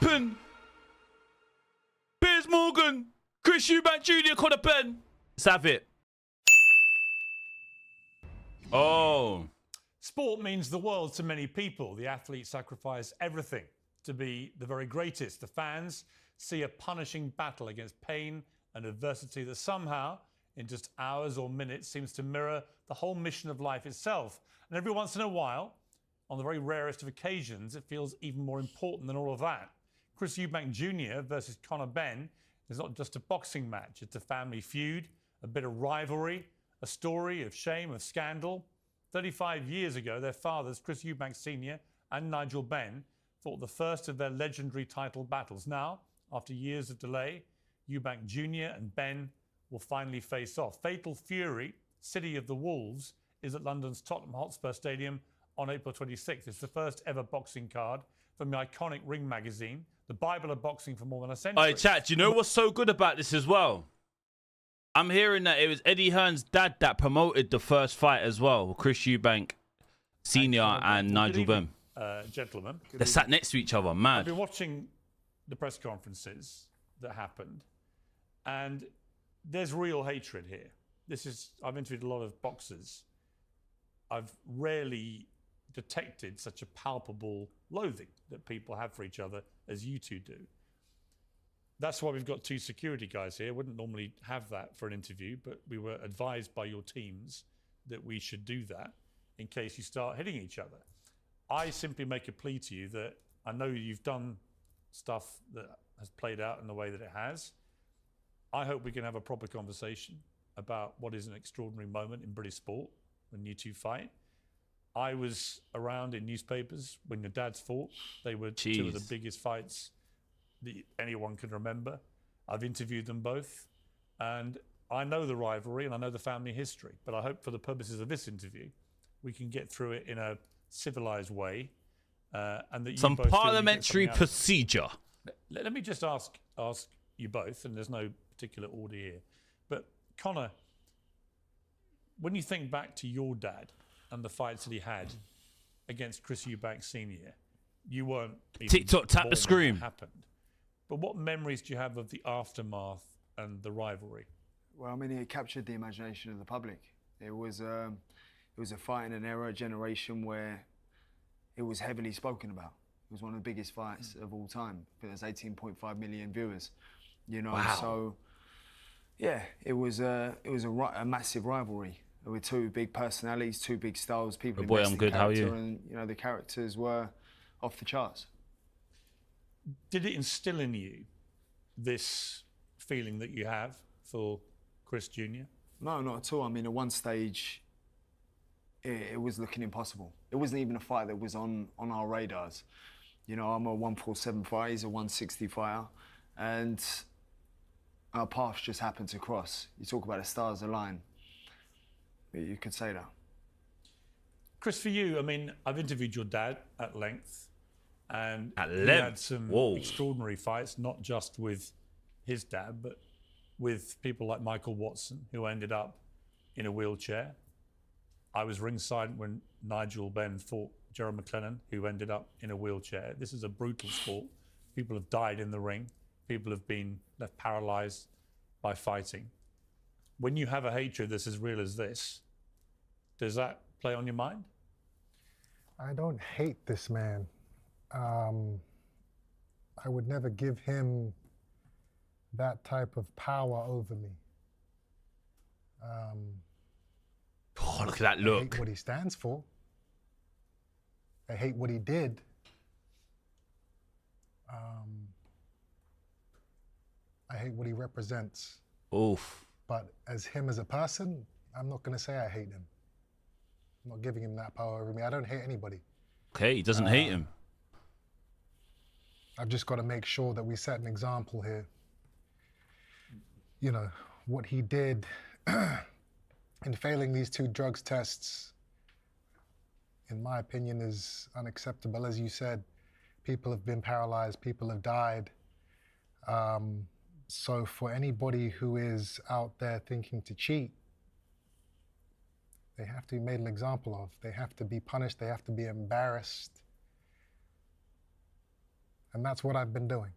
happened? Piers Morgan, Chris Eubank Jr., Conor Benn. Let's have it. Oh. Sport means the world to many people. The athletes sacrifice everything to be the very greatest. The fans see a punishing battle against pain and adversity that somehow, in just hours or minutes, seems to mirror the whole mission of life itself. And every once in a while, on the very rarest of occasions, it feels even more important than all of that. Chris Eubank Jr. versus Conor Benn is not just a boxing match. It's a family feud, a bit of rivalry, a story of shame, of scandal. 35 years ago, their fathers, Chris Eubank Sr. and Nigel Benn, fought the first of their legendary title battles. Now, after years of delay, Eubank Jr. and Benn will finally face off. Fatal Fury, City of the Wolves, is at London's Tottenham Hotspur Stadium on April 26th. It's the first ever boxing card from the iconic Ring magazine, the Bible of boxing for more than a century. Hey, chat, do you know what's so good about this as well? I'm hearing that it was Eddie Hearn's dad that promoted the first fight as well, Chris Eubank Sr. and Nigel Benn. Gentlemen. They're sat next to each other, mad. I've been watching the press conferences that happened, and there's real hatred here. I've interviewed a lot of boxers. I've rarely detected such a palpable loathing that people have for each other as you two do. That's why we've got two security guys here. Wouldn't normally have that for an interview, but we were advised by your teams that we should do that in case you start hitting each other. I simply make a plea to you that I know you've done stuff that has played out in the way that it has. I hope we can have a proper conversation about what is an extraordinary moment in British sport when you two fight. I was around in newspapers when your dads fought. They were two of the biggest fights that anyone can remember. I've interviewed them both, and I know the rivalry and I know the family history, but I hope for the purposes of this interview, we can get through it in a civilized way. And that you Some both parliamentary procedure. Let me just ask you both, and there's no particular order here, but Conor, when you think back to your dad and the fights that he had against Chris Eubank Sr., you weren't even TikTok, tap the screen. That happened. But what memories do you have of the aftermath and the rivalry? Well, I mean, it captured the imagination of the public. It was a fight in an era, a generation where it was heavily spoken about. It was one of the biggest fights of all time. I think there's 18.5 million viewers. You know, wow. So yeah, it was a massive rivalry with two big personalities, two big styles. People. Oh boy, I'm good. How are you? And you know, the characters were off the charts. Did it instill in you this feeling that you have for Chris Jr.? No, not at all. I mean, at one stage, it was looking impossible. It wasn't even a fight that was on our radars. You know, I'm a 147 fighter, he's a 160 fighter, and our paths just happened to cross. You talk about the stars align, you could say that. Chris, for you, I mean, I've interviewed your dad at length, and he had some extraordinary fights, not just with his dad, but with people like Michael Watson, who ended up in a wheelchair. I was ringside when Nigel Benn fought Gerald McLennan, who ended up in a wheelchair. This is a brutal sport. People have died in the ring. People have been left paralyzed by fighting. When you have a hatred that's as real as this, does that play on your mind? I don't hate this man. I would never give him that type of power over me. Oh, look at that look. I hate what he stands for. I hate what he did. I hate what he represents. Oof. But as him as a person, I'm not going to say I hate him. I'm not giving him that power over me. I don't hate anybody. Okay, he doesn't hate him. I've just got to make sure that we set an example here. You know, what he did in failing these two drugs tests, in my opinion, is unacceptable. As you said, people have been paralyzed, people have died. So for anybody who is out there thinking to cheat, they have to be made an example of. They have to be punished, they have to be embarrassed. And that's what I've been doing.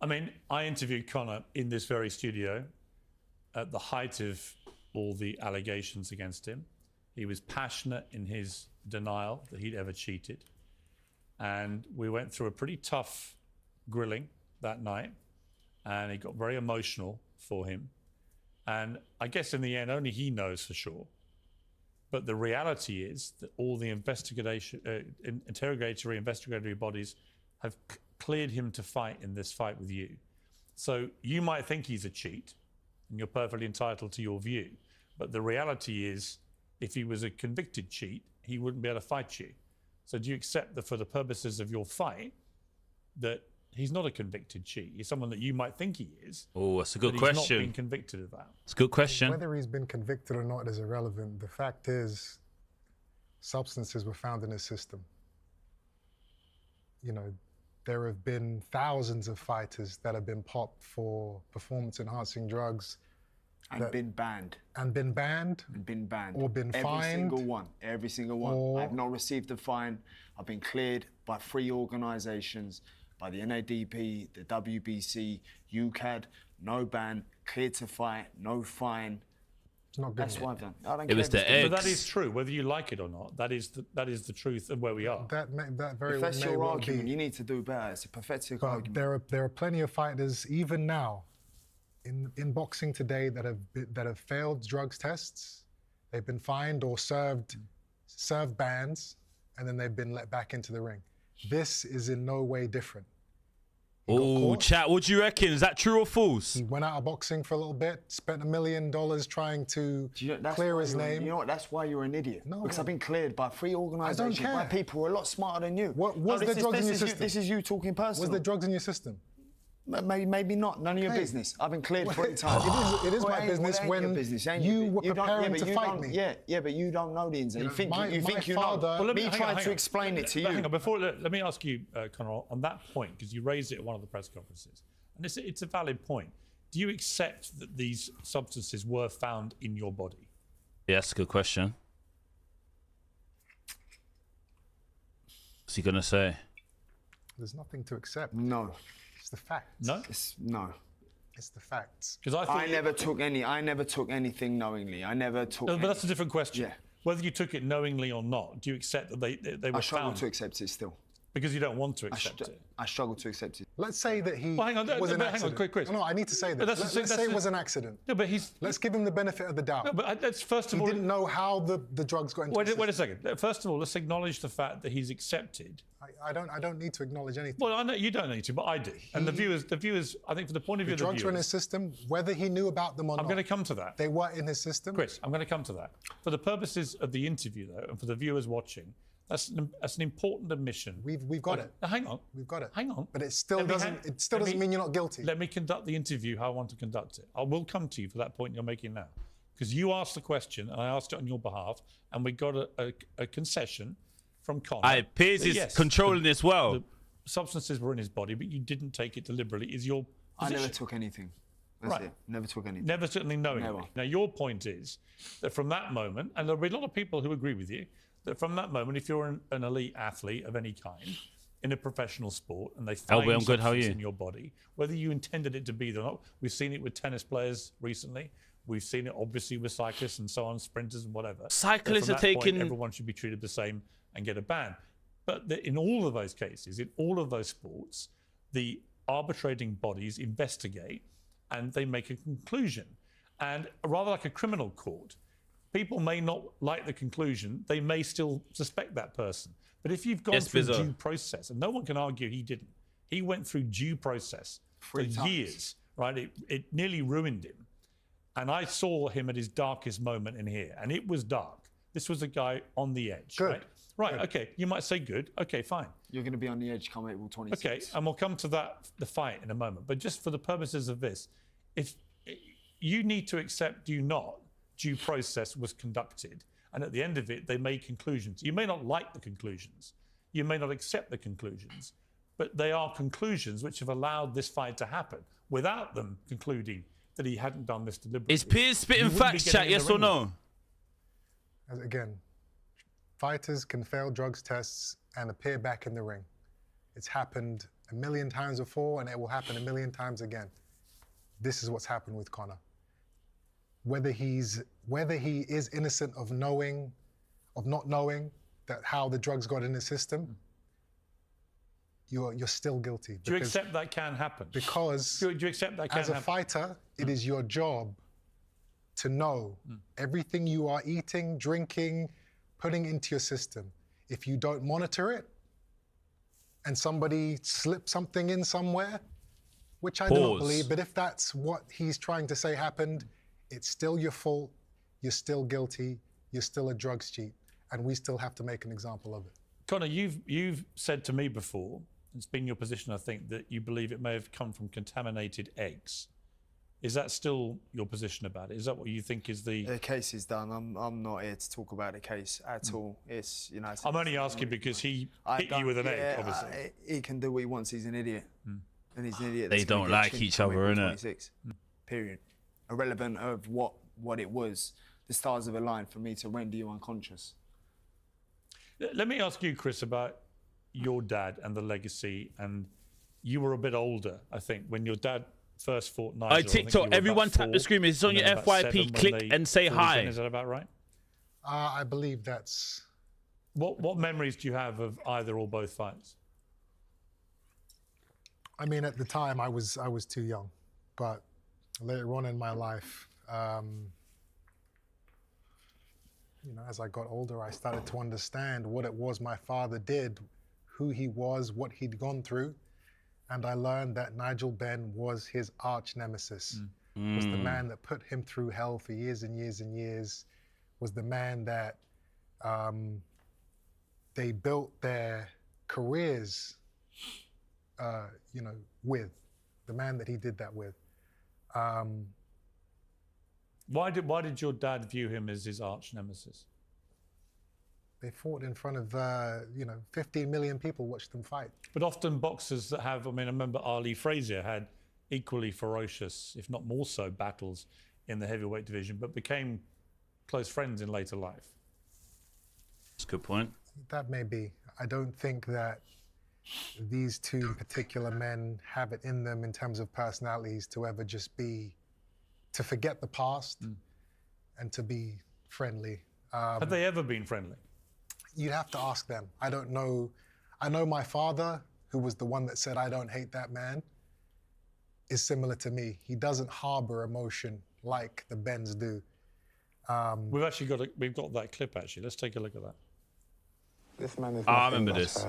I mean, I interviewed Conor in this very studio at the height of all the allegations against him. He was passionate in his denial that he'd ever cheated. And we went through a pretty tough grilling that night, and it got very emotional for him. And I guess in the end, only he knows for sure. But the reality is that all the interrogatory investigatory bodies have cleared him to fight in this fight with you. So you might think he's a cheat, and you're perfectly entitled to your view. But the reality is, if he was a convicted cheat, he wouldn't be able to fight you. So do you accept that for the purposes of your fight, that he's not a convicted cheat? He's someone that you might think he is. Oh, that's a good but question. He's not been convicted of that. It's a good question. Whether he's been convicted or not is irrelevant. The fact is, substances were found in his system. You know, there have been thousands of fighters that have been popped for performance-enhancing drugs. And been banned. And been banned. And been banned. Or been fined. Every single one. Every single one. Or... I have not received a fine. I've been cleared by 3 organisations, by the NADP, the WBC, UCAD, no ban, cleared to fight, no fine. It's not good. That's what I've done. I don't It was care the if it's egg. But that is true, whether you like it or not. That is the truth of where we are. That very If well that's may your well argument, be. you need to do better. It's a pathetic But argument. there are plenty of fighters, even now, in boxing today that have failed drugs tests. They've been fined or served bans, and then they've been let back into the ring. This is in no way different. Oh, chat, what do you reckon? Is that true or false? He went out of boxing for a little bit, spent $1 million trying to That's clear why his name. You know what? That's why you're an idiot. No, because no. I've been cleared by 3 organisations, care. by people who are a lot smarter than you. Was there drugs in your system? This is you talking personal. Was there drugs in your system? Maybe not. None of your Okay. business. I've been cleared 3 times. It is my Well, business ain't when your business, ain't you it? were don't- preparing but to you fight don't- me. Yeah, but you don't know the ins. You think my you know. father- Well, let me- Me hang on, tried hang to on. explain it to Hang you. on, let me ask you, Conor, on that point, because you raised it at one of the press conferences, and it's a valid point. Do you accept that these substances were found in your body? Yeah, that's a good question. What's he gonna say? There's nothing to accept. No, It's the facts. No? no. It's the facts. Because I thought I never took anything knowingly. I never took. No, but that's a different question. Yeah. Whether you took it knowingly or not, do you accept that they were I struggle found? to accept it still. Because you don't want to accept it. I struggle to accept it. Let's say that he Well, hang on, was an hang on, accident. Chris. No, I need to say But this. that's Let's the- say it that's was the- an accident. No, but he's. Let's give him the benefit of the doubt. No, but let's first of He all. didn't know how the drugs got into his Wait a system. second. First of all, let's acknowledge the fact that he's accepted. I don't need to acknowledge anything. Well, I know you don't need to, but I do. And the viewers, I think, for the point of view of the Drugs were in his viewers, system, whether he knew about them or I'm not. going to come to that. They were in his system. Chris, I'm going to come to that. For the purposes of the interview, though, and for the viewers watching, that's an important admission. We've got it. Now, hang on. We've got it. Hang on. But it still Let me doesn't. hang- It still let doesn't me- mean you're not guilty. Let me conduct the interview how I want to conduct it. I will come to you for that point you're making now. Because you asked the question, and I asked it on your behalf, and we got a concession from Conor. Piers that is yes, controlling this well. the substances were in his body, but you didn't take it deliberately. Is your I position? never took anything. That's Right. it. Never took anything. Never certainly knowingly. Never. Now, your point is that from that moment, and there'll be a lot of people who agree with you, that from that moment, if you're an elite athlete of any kind in a professional sport and they find I'm good, how are substance you? in your body, whether you intended it to be there or not, we've seen it with tennis players recently. We've seen it obviously with cyclists and so on, sprinters and whatever. Cyclists That are from that point, taking- everyone should be treated the same and get a ban. But in all of those cases, in all of those sports, the arbitrating bodies investigate and they make a conclusion. And rather like a criminal court, people may not like the conclusion. They may still suspect that person. But if you've gone Yes, through Bizzo. due process, and no one can argue he didn't, he went through due process for 3 times. years, right? It nearly ruined him. And I saw him at his darkest moment in here, and it was dark. This was a guy on the edge, Good. right? Right, okay. You might say good. Okay, fine. You're going to be on the edge come April 26th. Okay, and we'll come to the fight in a moment. But just for the purposes of this, if you need to accept, do you not, due process was conducted, and at the end of it, they made conclusions. You may not like the conclusions, you may not accept the conclusions, but they are conclusions which have allowed this fight to happen. Without them concluding that he hadn't done this deliberately. Is Piers spitting you wouldn't be facts, getting chat? in the Yes or ring. no? Again, fighters can fail drugs tests and appear back in the ring. It's happened a million times before, and it will happen a million times again. This is what's happened with Conor. Whether he is innocent of not knowing that how the drugs got in his system, you're still guilty. Do you accept that can happen? Because do you accept that can as a happen? fighter, it is your job to know everything you are eating, drinking, putting into your system. If you don't monitor it, and somebody slips something in somewhere, which I do not believe, but if that's what he's trying to say happened, it's still your fault, you're still guilty, you're still a drugs cheat, and we still have to make an example of it. Conor, you've said to me before, it's been your position, I think, that you believe it may have come from contaminated eggs. Is that still your position about it? Is that what you think is the... The case is done. I'm not here to talk about the case at all. It's, you know... I'm only asking because he hit you with an egg, obviously. He can do what he wants. He's an idiot. And he's an idiot. They don't like each other, innit? Period. Irrelevant of what it was. The stars have aligned for me to render you unconscious. Let me ask you, Chris, about your dad and the legacy. And you were a bit older, I think, when your dad first fought Nigel. TikTok, everyone tap the screen. It's on your FYP. Click and say hi. Is that about right? I believe that's... What memories do you have of either or both fights? I mean, at the time, I was too young. But later on in my life, you know, as I got older, I started to understand what it was my father did, who he was, what he'd gone through. And I learned that Nigel Benn was his arch nemesis, was the man that put him through hell for years and years and years, was the man that they built their careers, you know, with, the man that he did that with. Why did your dad view him as his arch nemesis? They fought in front of, you know, 15 million people watched them fight. But often boxers that have, I mean, I remember Ali Frazier had equally ferocious, if not more so, battles in the heavyweight division, but became close friends in later life. That's a good point. That may be. I don't think that these two particular men have it in them in terms of personalities to ever just be, to forget the past and to be friendly. Have they ever been friendly? You'd have to ask them. I don't know. I know my father, who was the one that said, "I don't hate that man," is similar to me. He doesn't harbor emotion like the Benns do. We've got that clip actually. Let's take a look at that. This man is I remember this.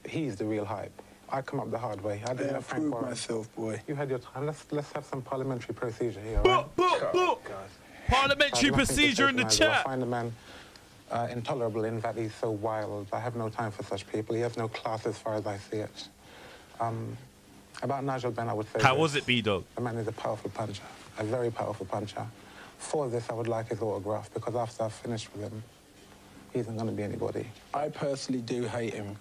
He's the real hype. I come up the hard way. I didn't prove myself, boy. You had your time. Let's have some parliamentary procedure here. Right? Parliamentary procedure in the chat. I find the man intolerable in that he's so wild. I have no time for such people. He has no class as far as I see it. About Nigel Benn, I would say How was it, B-Dog? The man is a powerful puncher, a very powerful puncher. For this, I would like his autograph, because after I've finished with him, he isn't going to be anybody. I personally do hate him.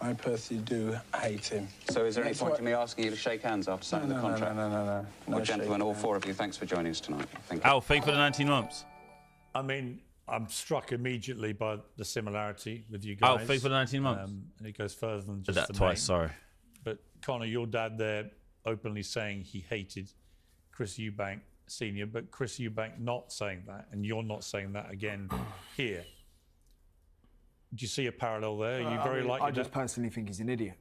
I personally do hate him. So is there any point in me asking you to shake hands after signing the contract? No. Well, gentlemen, all four of you, thanks for joining us tonight. Thank you. Al, thank you for the 19 months. I mean, I'm struck immediately by the similarity with you guys. Al, thank you for the 19 months. And it goes further than just Did that the twice, name. sorry. But Conor, your dad there openly saying he hated Chris Eubank Sr., but Chris Eubank not saying that, and you're not saying that again here. Do you see a parallel there? Are you very like I just personally think he's an idiot.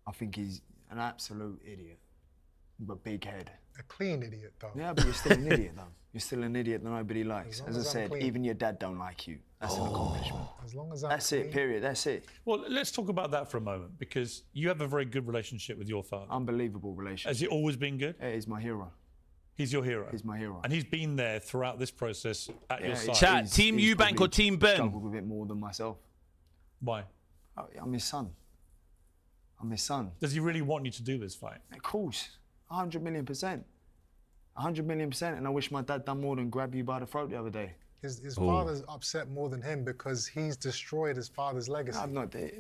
I think he's an absolute idiot, but big head. A clean idiot, though. Yeah, but you're still an idiot, though. You're still an idiot that nobody likes. long As I as I'm said, clean. even your dad don't like you. That's an accomplishment. As long as I'm That's clean. it, period. That's it. Well, let's talk about that for a moment, because you have a very good relationship with your father. Unbelievable relationship. Has it always been good? Yeah, he's my hero. He's your hero. He's my hero. And he's been there throughout this process at your side. Chat, Team he's Eubank or probably Team Ben? struggled with it more than myself. Why? I'm his son. I'm his son. Does he really want you to do this fight? Of course, 100 million %. 100 million %, and I wish my dad done more than grab you by the throat the other day. His father's upset more than him because he's destroyed his father's legacy. I'm not there.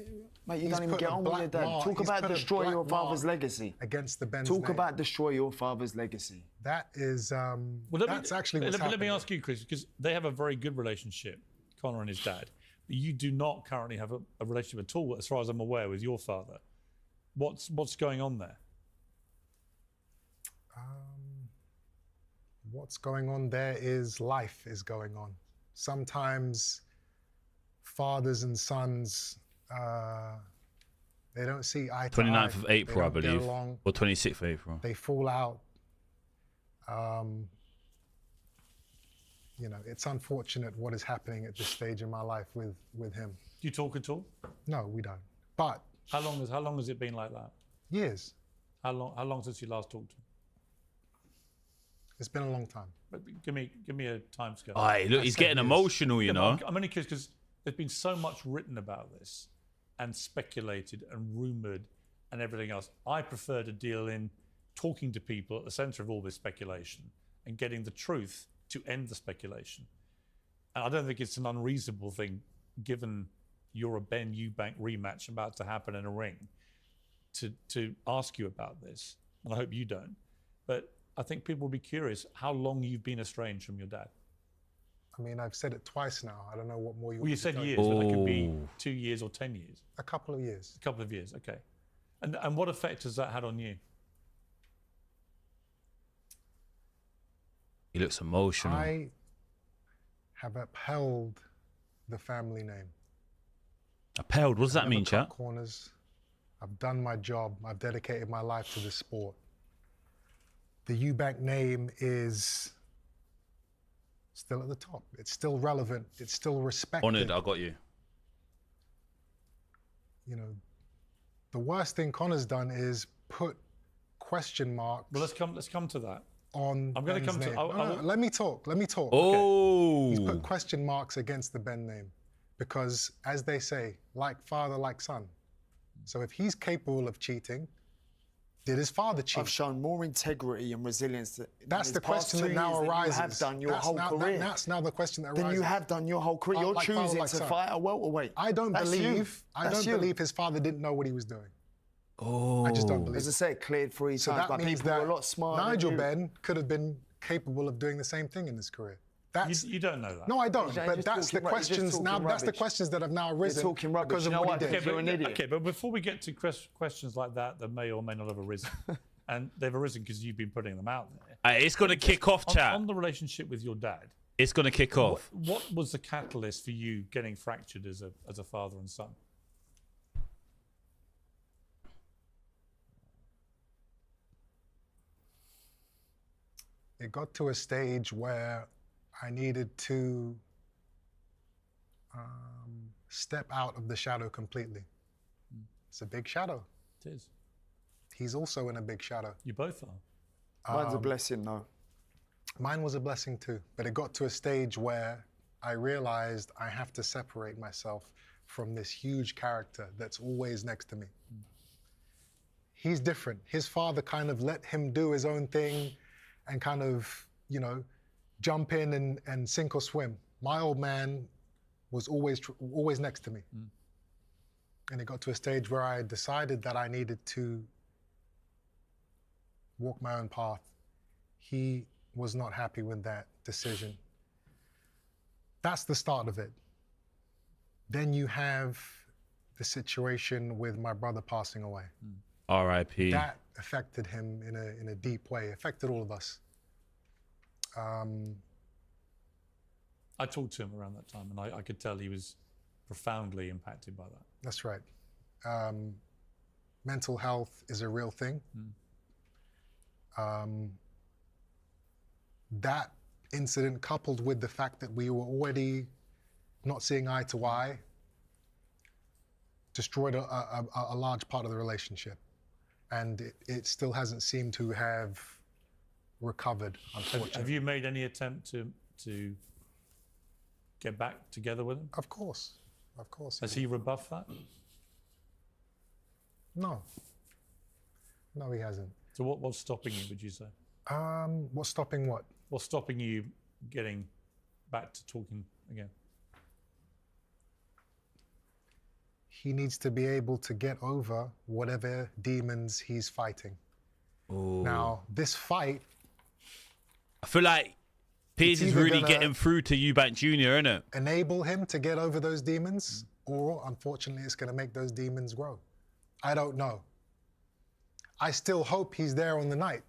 Mate, you He's don't even put get a on with your black dad. mark- Talk he's about put a destroy black your father's mark legacy. Against the Ben's Talk name. about destroy your father's legacy. That is, Well, that's actually what's let me happening. ask you, Chris, because they have a very good relationship, Conor and his dad. You do not currently have a relationship at all, as far as I'm aware, with your father. What's going on there? What's going on there is life is going on. Sometimes fathers and sons, they don't see eye to eye. 29th of April, I They don't get believe, along. or 26th of April. They fall out. You know, it's unfortunate what is happening at this stage in my life with him. Do you talk at all? No, we don't. But How long has it been like that? years. How long since you last talked to him? It's been a long time. But give me a timescale. Aye, look, he's getting emotional, you know. I'm only curious because there's been so much written about this and speculated and rumoured and everything else. I prefer to deal in talking to people at the centre of all this speculation and getting the truth to end the speculation. And I don't think it's an unreasonable thing, given you're a Ben Eubank rematch about to happen in a ring, to ask you about this. And I hope you don't. But I think people will be curious how long you've been estranged from your dad. I mean, I've said it twice now. I don't know what more you Well, you want me to said tell years, you. but that could be 2 years or 10 years. A couple of years. A couple of years, okay. And what effect has that had on you? He looks emotional. I have upheld the family name. Upheld, what does that Never mean, cut chat? corners. I've done my job. I've dedicated my life to this sport. The Eubank name is still at the top. It's still relevant. It's still respected. Honoured, I got you. You know, the worst thing Conor's done is put question marks Well, let's come to that. on I'm gonna Ben's come to- name. I- I No, will- let me talk. Let me talk. Oh, He's put question marks against the Ben name because, as they say, like father, like son. So if he's capable of cheating, did his father cheat? I've shown more integrity and resilience. That's in the these past question 2 that now years than arises. You have done your that's whole now, career. That's now the question that arises. Than you have done your whole career. You're Like father, choosing like to son. fight a welterweight. I don't That's you. believe. I That's don't you. believe his father didn't know what he was doing. oh. I just don't believe. As I say, cleared 3 So times that by means people who that are a lot smarter Nigel than you. Benn could have been capable of doing the same thing in his career. That's You don't know that. no, I don't. You're But just that's the talking you're just questions now. talking That's the rubbish. questions that have now arisen talking rubbish. because You of know what what? he did. You're an idiot. Okay, but before we get to questions like that may or may not have arisen, and they've arisen because you've been putting them out there. It's going to kick off, chat. On the relationship with your dad, It's going to kick off. what was the catalyst for you getting fractured as a father and son? It got to a stage where I needed to step out of the shadow completely. It's a big shadow. It is. He's also in a big shadow. You both are. Mine's a blessing, though. Mine was a blessing too, but it got to a stage where I realized I have to separate myself from this huge character that's always next to me. He's different. His father kind of let him do his own thing and kind of, you know, jump in and sink or swim. My old man was always next to me. And it got to a stage where I decided that I needed to walk my own path. He was not happy with that decision. That's the start of it. Then you have the situation with my brother passing away. R.I.P. That affected him in a deep way, affected all of us. I talked to him around that time, and I could tell he was profoundly impacted by that. That's right. Mental health is a real thing. That incident, coupled with the fact that we were already not seeing eye to eye, destroyed a large part of the relationship. And it still hasn't seemed to have recovered, unfortunately. Have you made any attempt to get back together with him? Of course. Has he rebuffed that? No. No, he hasn't. So what's stopping you, would you say? What's stopping what? What's stopping you getting back to talking again? He needs to be able to get over whatever demons he's fighting. Ooh. Now, this fight, I feel like Piers is either really gonna getting through to Eubank Jr., isn't it? enable him to get over those demons, or unfortunately, it's going to make those demons grow. I don't know. I still hope he's there on the night,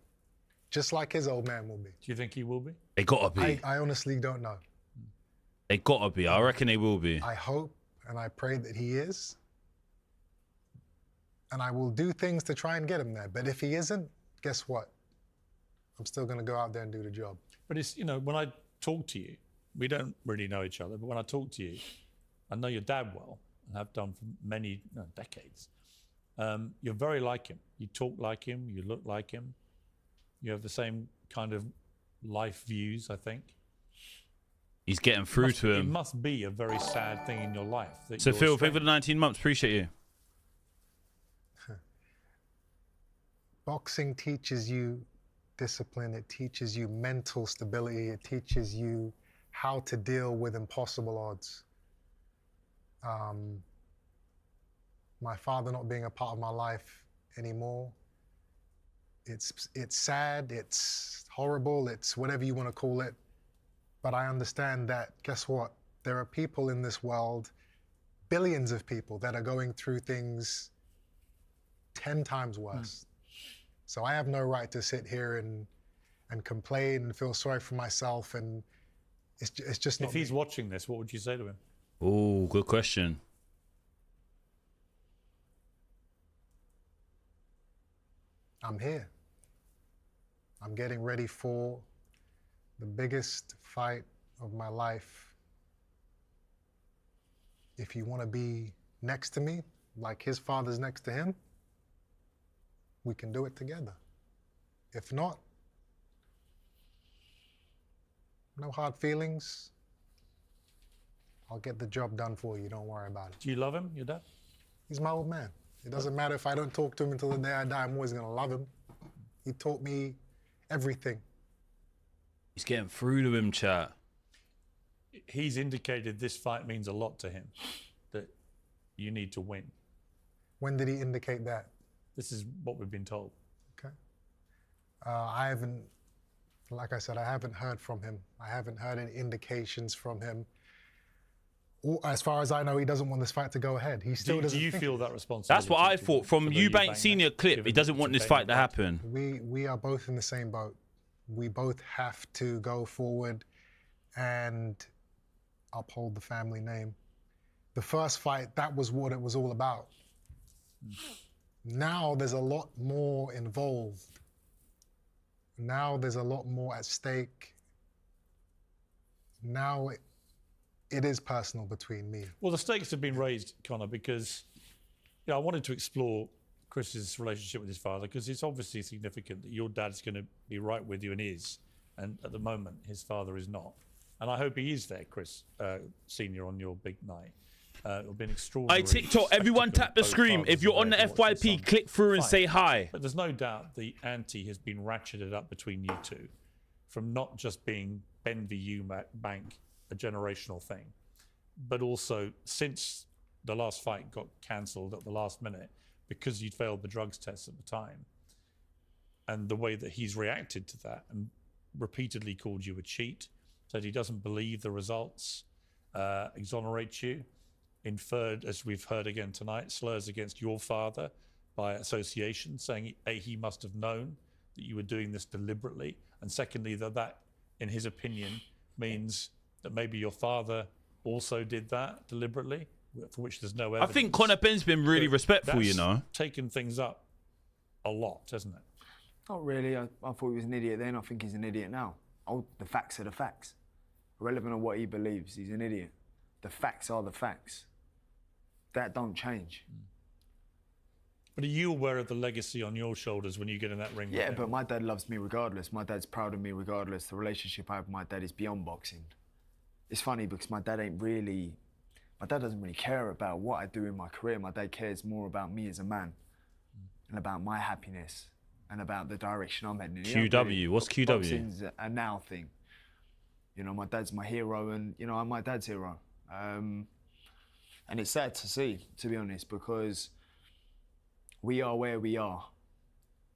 just like his old man will be. Do you think he will be? They gotta be. I honestly don't know. They gotta be. I reckon they will be. I hope and I pray that he is. And I will do things to try and get him there. But if he isn't, guess what? I'm still going to go out there and do the job. But it's, when I talk to you, we don't really know each other, but when I talk to you, I know your dad well and have done for many decades. You're very like him. You talk like him, you look like him. You have the same kind of life views, I think. He's getting through to It him. must be a very sad thing in your life. That So you're Phil, thank you for estranged. the 19 months. Appreciate you. Boxing teaches you discipline. It teaches you mental stability. It teaches you how to deal with impossible odds. My father not being a part of my life anymore, it's sad, it's horrible, it's whatever you want to call it. But I understand that, guess what? There are people in this world, billions of people, that are going through things 10 times worse. So I have no right to sit here and complain and feel sorry for myself, and it's just not If he's me. watching this, what would you say to him? Oh, good question. I'm here. I'm getting ready for the biggest fight of my life. If you want to be next to me, like his father's next to him, we can do it together. If not, no hard feelings. I'll get the job done for you, don't worry about it. Do you love him, your dad? He's my old man. It doesn't matter if I don't talk to him until the day I die, I'm always gonna love him. He taught me everything. He's getting through to him, chat. He's indicated this fight means a lot to him, that you need to win. When did he indicate that? This is what we've been told. Okay. I haven't, like I said, I haven't heard from him. I haven't heard any indications from him. As far as I know, he doesn't want this fight to go ahead. He still Do doesn't you think feel it. that responsibility? That's what I to- thought. From for the Eubank Eubank Senior match, clip, he given doesn't to want this Ben fight to White? happen. We are both in the same boat. We both have to go forward and uphold the family name. The first fight, that was what it was all about. Now there's a lot more involved. Now there's a lot more at stake. Now it is personal between me. Well, the stakes have been raised, Conor, because I wanted to explore Chris's relationship with his father, because it's obviously significant that your dad's going to be right with you and is, and at the moment his father is not. And I hope he is there, Chris Senior, on your big night. It'll be an extraordinary. TikTok, everyone spectacle tap the of both screen. fathers If you're on the there to watch their FYP, son click through and fight. say hi. But there's no doubt the ante has been ratcheted up between you two, from not just being Ben v Eubank, a generational thing, but also since the last fight got cancelled at the last minute because you'd failed the drugs test at the time, and the way that he's reacted to that and repeatedly called you a cheat, said he doesn't believe the results, exonerates you, inferred, as we've heard again tonight, slurs against your father by association, saying he must have known that you were doing this deliberately, and secondly, that in his opinion means that maybe your father also did that deliberately, for which there's no I evidence. think Conor Benn's been really But respectful, you that's know. taken things up a lot, hasn't it? Not really. I thought he was an idiot then. I think he's an idiot now. The facts are the facts. Irrelevant of what he believes, he's an idiot. The facts are the facts. That don't change. But are you aware of the legacy on your shoulders when you get in that ring? with Yeah, him? but my dad loves me regardless. My dad's proud of me regardless. The relationship I have with my dad is beyond boxing. It's funny because my dad doesn't really care about what I do in my career. My dad cares more about me as a man and about my happiness and about the direction I'm heading in. QW, what's QW? Boxing's a now thing. You know, my dad's my hero and, you know, I'm my dad's hero. And it's sad to see, to be honest, because we are where we are,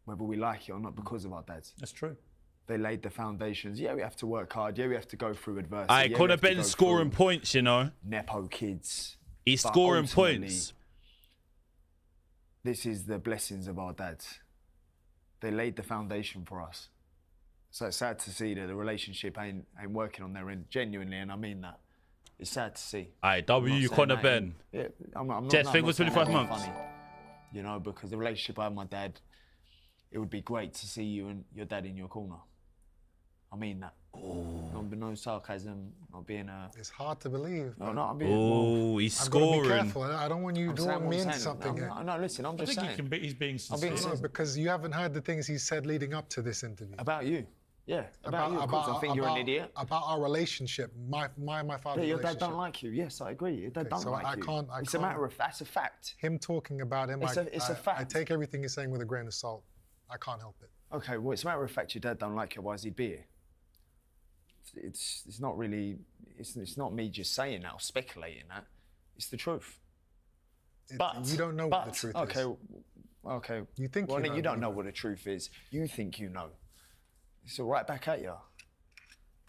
whether we like it or not, because of our dads. That's true. They laid the foundations. Yeah, we have to work hard. Yeah, we have to go through adversity. Aye, Yeah, we Conor have to Benn go scoring through points, you know. Nepo kids. He's But scoring ultimately, points. This is the blessings of our dads. They laid the foundation for us. So it's sad to see that the relationship ain't working on their end, genuinely, and I mean that. It's sad to see. Aye, I'm not W saying Conor that Benn. yeah, I'm not Jets, I'm think not with saying 25 that being months. funny, you know, because the relationship I have with my dad, it would be great to see you and your dad in your corner. I mean that. No sarcasm, not being a... It's hard to believe. No, not being... Oh, he's I've got to be scoring. careful. I don't want you I'm drawing me saying into what I'm something. saying. No, listen, I'm I just think saying. he's being I'm being sincere. No, because you haven't heard the things he said leading up to this interview. About you. Yeah, about you, of course. I think you're an idiot. About our relationship, my father's Yeah, your relationship. dad don't like you. Yes, I agree. Your dad don't so like I you. can't- It's a matter of... That's a fact. Him talking about him, It's a I fact. take everything he's saying with a grain of salt. I can't help it. Okay, well, it's a matter of fact your dad don't like you, otherwise he'd be here. It's not really... It's not me just saying that or speculating that. It's the truth. But you don't know what the truth is. Okay. You think well, you know, you don't but know you what the truth is. You think you know. It's all right back at you.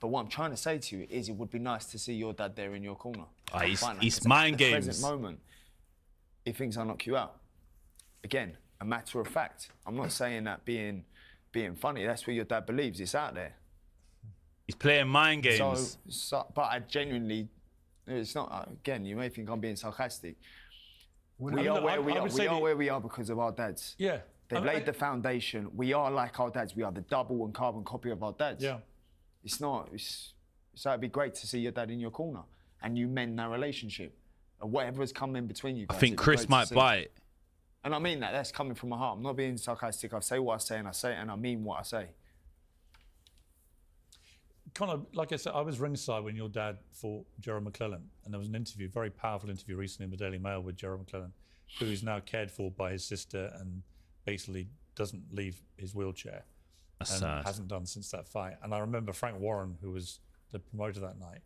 But what I'm trying to say to you is it would be nice to see your dad there in your corner. Aye, he's- Fine, he's because mind at the games. present moment, if things will knock you out. Again, a matter of fact. I'm not saying that being funny. That's what your dad believes. It's out there. He's playing mind games. But I genuinely, it's not. Again, you may think I'm being sarcastic. We are where we are. We are where we are because of our dads. Yeah. They've laid the foundation. We are like our dads. We are the double and carbon copy of our dads. Yeah. It's not. So it'd be great to see your dad in your corner and you mend that relationship. And whatever has come in between you guys. I think it'd be Chris great to might see. bite. And I mean that. That's coming from my heart. I'm not being sarcastic. I say what I say and I mean what I say. Conor, like I said, I was ringside when your dad fought Gerald McClellan, and there was an interview, very powerful interview recently in the Daily Mail with Gerald McClellan, who is now cared for by his sister and basically doesn't leave his wheelchair. That's and sad. hasn't done since that fight. And I remember Frank Warren, who was the promoter that night,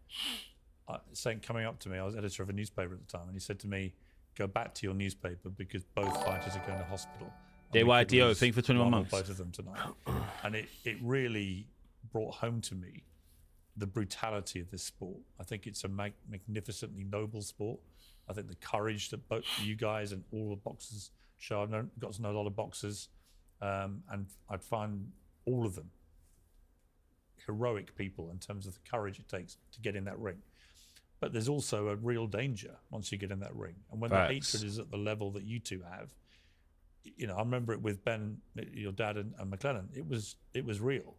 coming up to me, I was editor of a newspaper at the time, and he said to me, go back to your newspaper because both fighters are going to hospital. And we could JYDO, lose think for 21 one or months. both of them tonight. And it really brought home to me the brutality of this sport. I think it's a magnificently noble sport. I think the courage that both you guys and all the boxers show. I've got to know a lot of boxers, and I'd find all of them heroic people in terms of the courage it takes to get in that ring. But there's also a real danger once you get in that ring. And when the hatred is at the level that you two have, you know, I remember it with Ben, your dad, and McClellan. It was real.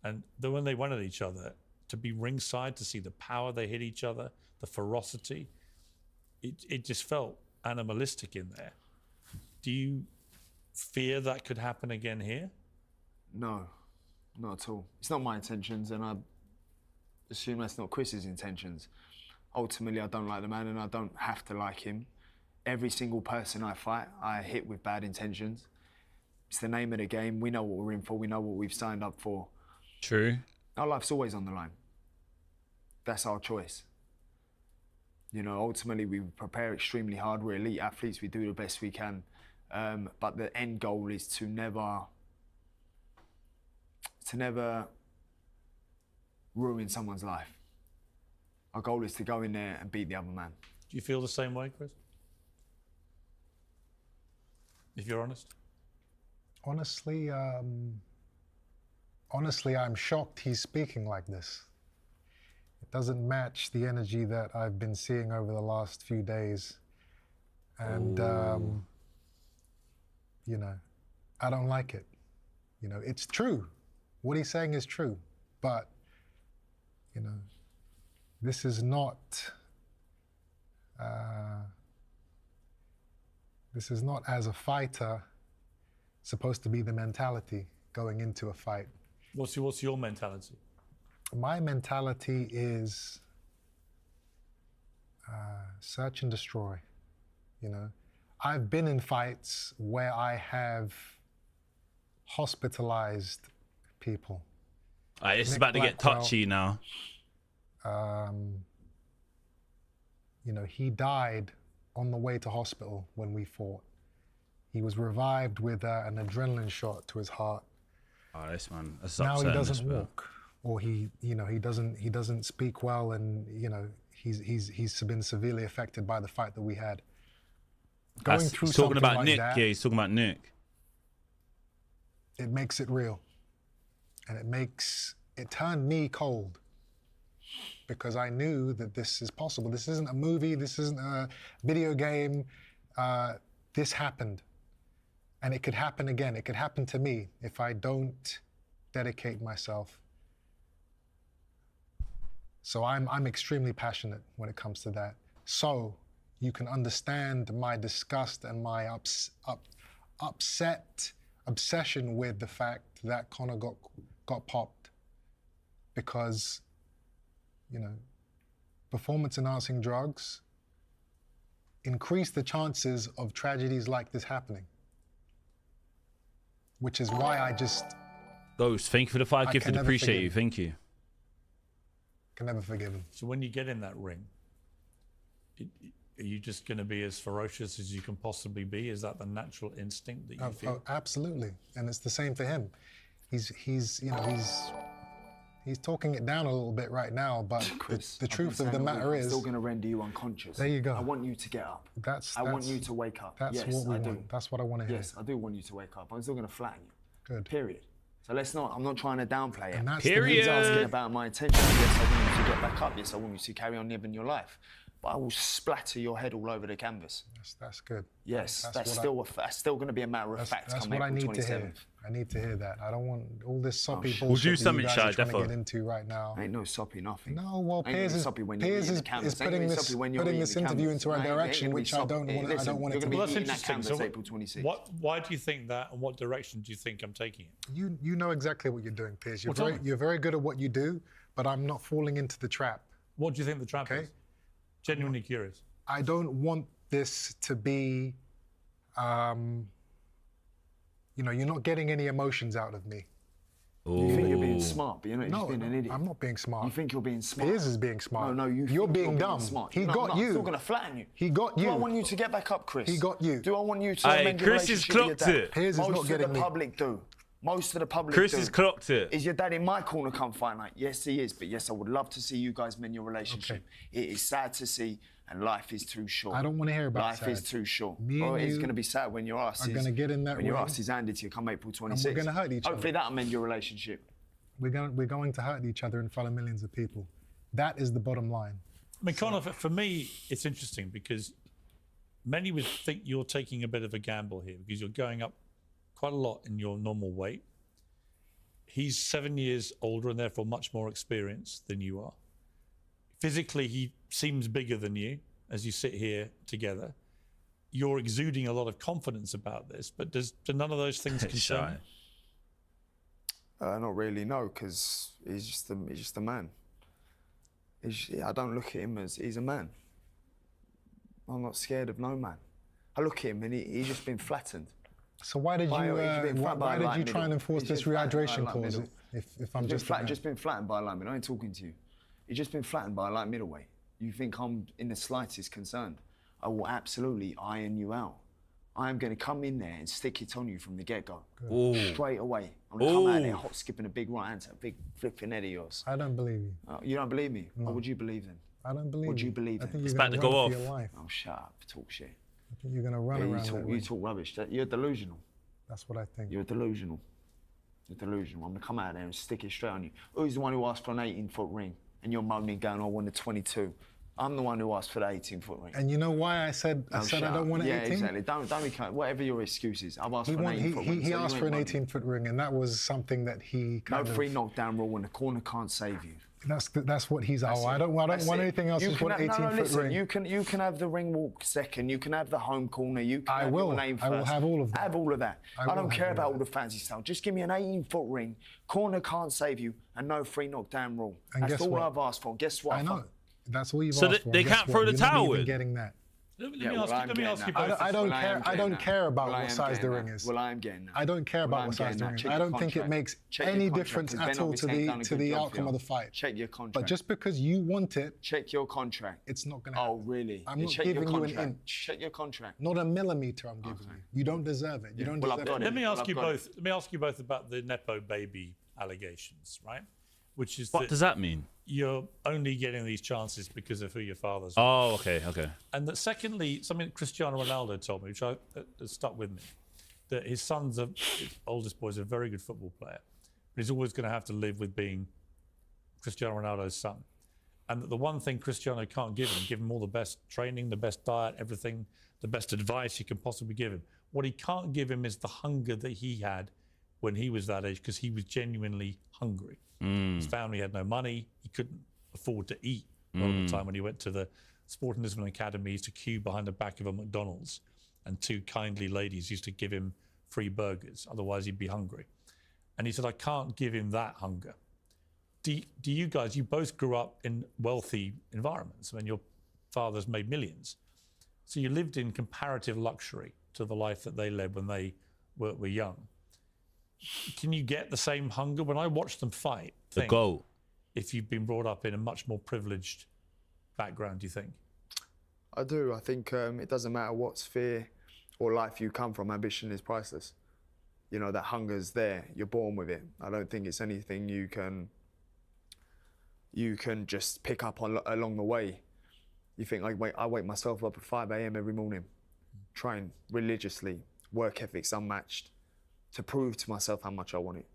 And then when they went at each other, to be ringside, to see the power they hit each other, the ferocity, it just felt animalistic in there. Do you fear that could happen again here? No, not at all. It's not my intentions, and I assume that's not Chris's intentions. Ultimately, I don't like the man, and I don't have to like him. Every single person I fight, I hit with bad intentions. It's the name of the game. We know what we're in for. We know what we've signed up for. True. Our life's always on the line. That's our choice. You know, ultimately, we prepare extremely hard. We're elite athletes. We do the best we can. But the end goal is to never ruin someone's life. Our goal is to go in there and beat the other man. Do you feel the same way, Chris? If you're honest? Honestly, I'm shocked he's speaking like this. It doesn't match the energy that I've been seeing over the last few days. And, you know, I don't like it. You know, it's true. What he's saying is true. But, you know, this is not as a fighter supposed to be the mentality going into a fight. What's your mentality? My mentality is search and destroy. You know, I've been in fights where I have hospitalized people. It's Nick about to get Blackwell, touchy now. You know, he died on the way to hospital when we fought. He was revived with an adrenaline shot to his heart. Oh, this man. That's Now he upsetting, doesn't this, man. walk, or he doesn't speak well, and he's been severely affected by the fight that we had. Going through He's talking something about like Nick. that, Yeah, he's talking about Nick. it makes it real, and it turned me cold, because I knew that this is possible. This isn't a movie. This isn't a video game. This happened, and it could happen again. It could happen to me if I don't dedicate myself. So I'm extremely passionate when it comes to that. So you can understand my disgust and my obsession with the fact that Conor got popped, because, performance-enhancing drugs increase the chances of tragedies like this happening, which is why I just Ghost, thank you for the 5 gifted. never Appreciate forgive you. him. Thank you. can never forgive him. So when you get in that ring, are you just going to be as ferocious as you can possibly be? Is that the natural instinct that you feel? Absolutely, and it's the same for him. He's talking it down a little bit right now, but Chris, the truth of the matter I'm is, still going to render you unconscious. There you go. I want you to get up. I want you to wake up. That's Yes, what we I do. want. That's what I want to hear. Yes, I do want you to wake up. I'm still going to flatten you. Good. Period. So I'm not trying to downplay it. And that's Period. He's asking about my intention. Yes, I want you to get back up. Yes, I want you to carry on living your life. But I will splatter your head all over the canvas. That's good. Yes, that's still going to be a matter of fact. That's come what I April need to 27th. hear. I need to hear that. I don't want all this soppy shit. bullshit We'll do that something, you guys Shy, are trying to defo. get into right now. Ain't no soppy nothing. No, well, Ain't Piers no is soppy when you're eating the canvas. Ain't putting no this soppy when you're eating this the interview canvas. into a Ain't direction gonna be which I soppy. don't want. I Listen, don't want it you're to gonna be. be Well, that's eating that interesting. canvas So April 26th. why do you think that, and what direction do you think I'm taking it? You know exactly what you're doing, Piers. Well, You're very good at what you do, but I'm not falling into the trap. What do you think the trap Okay. is? Genuinely curious. I don't want this to be, you're not getting any emotions out of me. You think you're being smart, but you're not. You're just being an idiot. I'm not being smart. You think you're being smart. Piers is being smart. No, You're think being dumb. Smart. He got you. I'm still going to flatten you. He got you. Do I want you to get back up, Chris? He got you. Do I want you to Aye, amend your Chris has relationship with clocked your dad? it. Piers is not Most of getting the me. public do. Most of the public Chris do. has clocked it. Is your dad in my corner come fight night? Yes, he is. But yes, I would love to see you guys mend your relationship. It is sad to see, and life is too short. I don't want to hear about Life is sad. too short. Me and It's you going to be sad when your ass are is gonna get in that when your ring. ass is handed to you come April 26th. gonna hurt each other. Hopefully that'll mend your relationship. We're going to hurt each other in front of millions of people. That is the bottom line. I mean, Conor, for me, it's interesting because many would think you're taking a bit of a gamble here because you're going up quite a lot in your normal weight. He's 7 years older and therefore much more experienced than you are. Physically, he seems bigger than you as you sit here together. You're exuding a lot of confidence about this, but do none of those things concern you? Not really, no, because he's just a man. I don't look at him as he's a man. I'm not scared of no man. I look at him and he's just been flattened. So why did you try and enforce this rehydration clause? If I'm He's just just been flattened by a light middle. I ain't talking to you. He's just been flattened by a light middleweight. You think I'm in the slightest concerned? I will absolutely iron you out. I am going to come in there and stick it on you from the get-go. Straight away. I'm going to come out there hot skipping a big right hand to a big flipping head of yours. I don't believe you. You don't believe me? What would you believe then? I don't believe What do you. you believe I in? think It's you're about going to to go run for off. your life. Oh, shut up. Talk shit. I think you're going to run Yeah, around that way. you talk rubbish. You're delusional. That's what I think. You're delusional. You're delusional. I'm going to come out there and stick it straight on you. Who's the one who asked for an 18-foot ring? And you're moaning going, I want a 22. I'm the one who asked for the 18-foot ring. And you know why I said I don't want an 18? Yeah, exactly. Don't be kind. Whatever your excuse is, I've asked for an 18-foot ring. He so asked you for an ain't moaning. 18-foot ring, and that was something that he No kind of... free knockdown rule when the corner can't save you. That's what he's... I don't want anything else. Just want an 18-foot ring. You can have the ring walk second. You can have the home corner. You can I have will. your name first. I will have all of that. Have all of that. I I will don't have care all about of all the fancy stuff. Just give me an 18-foot ring. Corner can't save you, and no free knockdown rule. And That's guess all what? I've asked for. Guess what? I know. That's all you've So asked for. they And guess can't what? throw the You're not towel even in? getting that. Let me Yeah, well, I'm let me getting ask you that. both. I don't Well, I care. am I getting don't that. care about Well, I what am size the getting ring that. is. Well, I am getting that. I don't care Well, about I'm what size getting the that. ring is. Check I your don't think it contract. makes Check your any contract, difference 'cause at Ben all obviously ain't done a to good the job for outcome you. of the fight. Check your contract. But just because you want it, check your contract. it's not going to happen. Oh, really? I'm Yeah, not check your giving you an contract. inch. Check your contract. Not a millimeter I'm giving you. You don't deserve it. You don't Well, I've deserve got it. Let me Well, ask I've you got both. Let me ask you both about the nepo baby allegations, right? Which is What does that mean? you're only getting these chances because of who your father's. Oh, okay. And that secondly, something Cristiano Ronaldo told me, which has stuck with me, that his his oldest boy, is a very good football player, but he's always going to have to live with being Cristiano Ronaldo's son. And that the one thing Cristiano can't give him all the best training, the best diet, everything, the best advice you can possibly give him. What he can't give him is the hunger that he had when he was that age, because he was genuinely hungry. His family had no money. He couldn't afford to eat a lot of the time when he went to the Sporting Lisbon Academy. He used to queue behind the back of a McDonald's, and two kindly ladies used to give him free burgers. Otherwise, he'd be hungry. And he said, I can't give him that hunger. Do you guys, you both grew up in wealthy environments. I mean, your fathers made millions. So you lived in comparative luxury to the life that they led when they were young. Can you get the same hunger? When I watch them fight, The GOAT. if you've been brought up in a much more privileged background, do you think? I do. I think it doesn't matter what sphere or life you come from, ambition is priceless. You know, that hunger's there. You're born with it. I don't think it's anything you can just pick up on along the way. You think, I wake myself up at 5 a.m. every morning, train religiously, work ethics unmatched, to prove to myself how much I want it.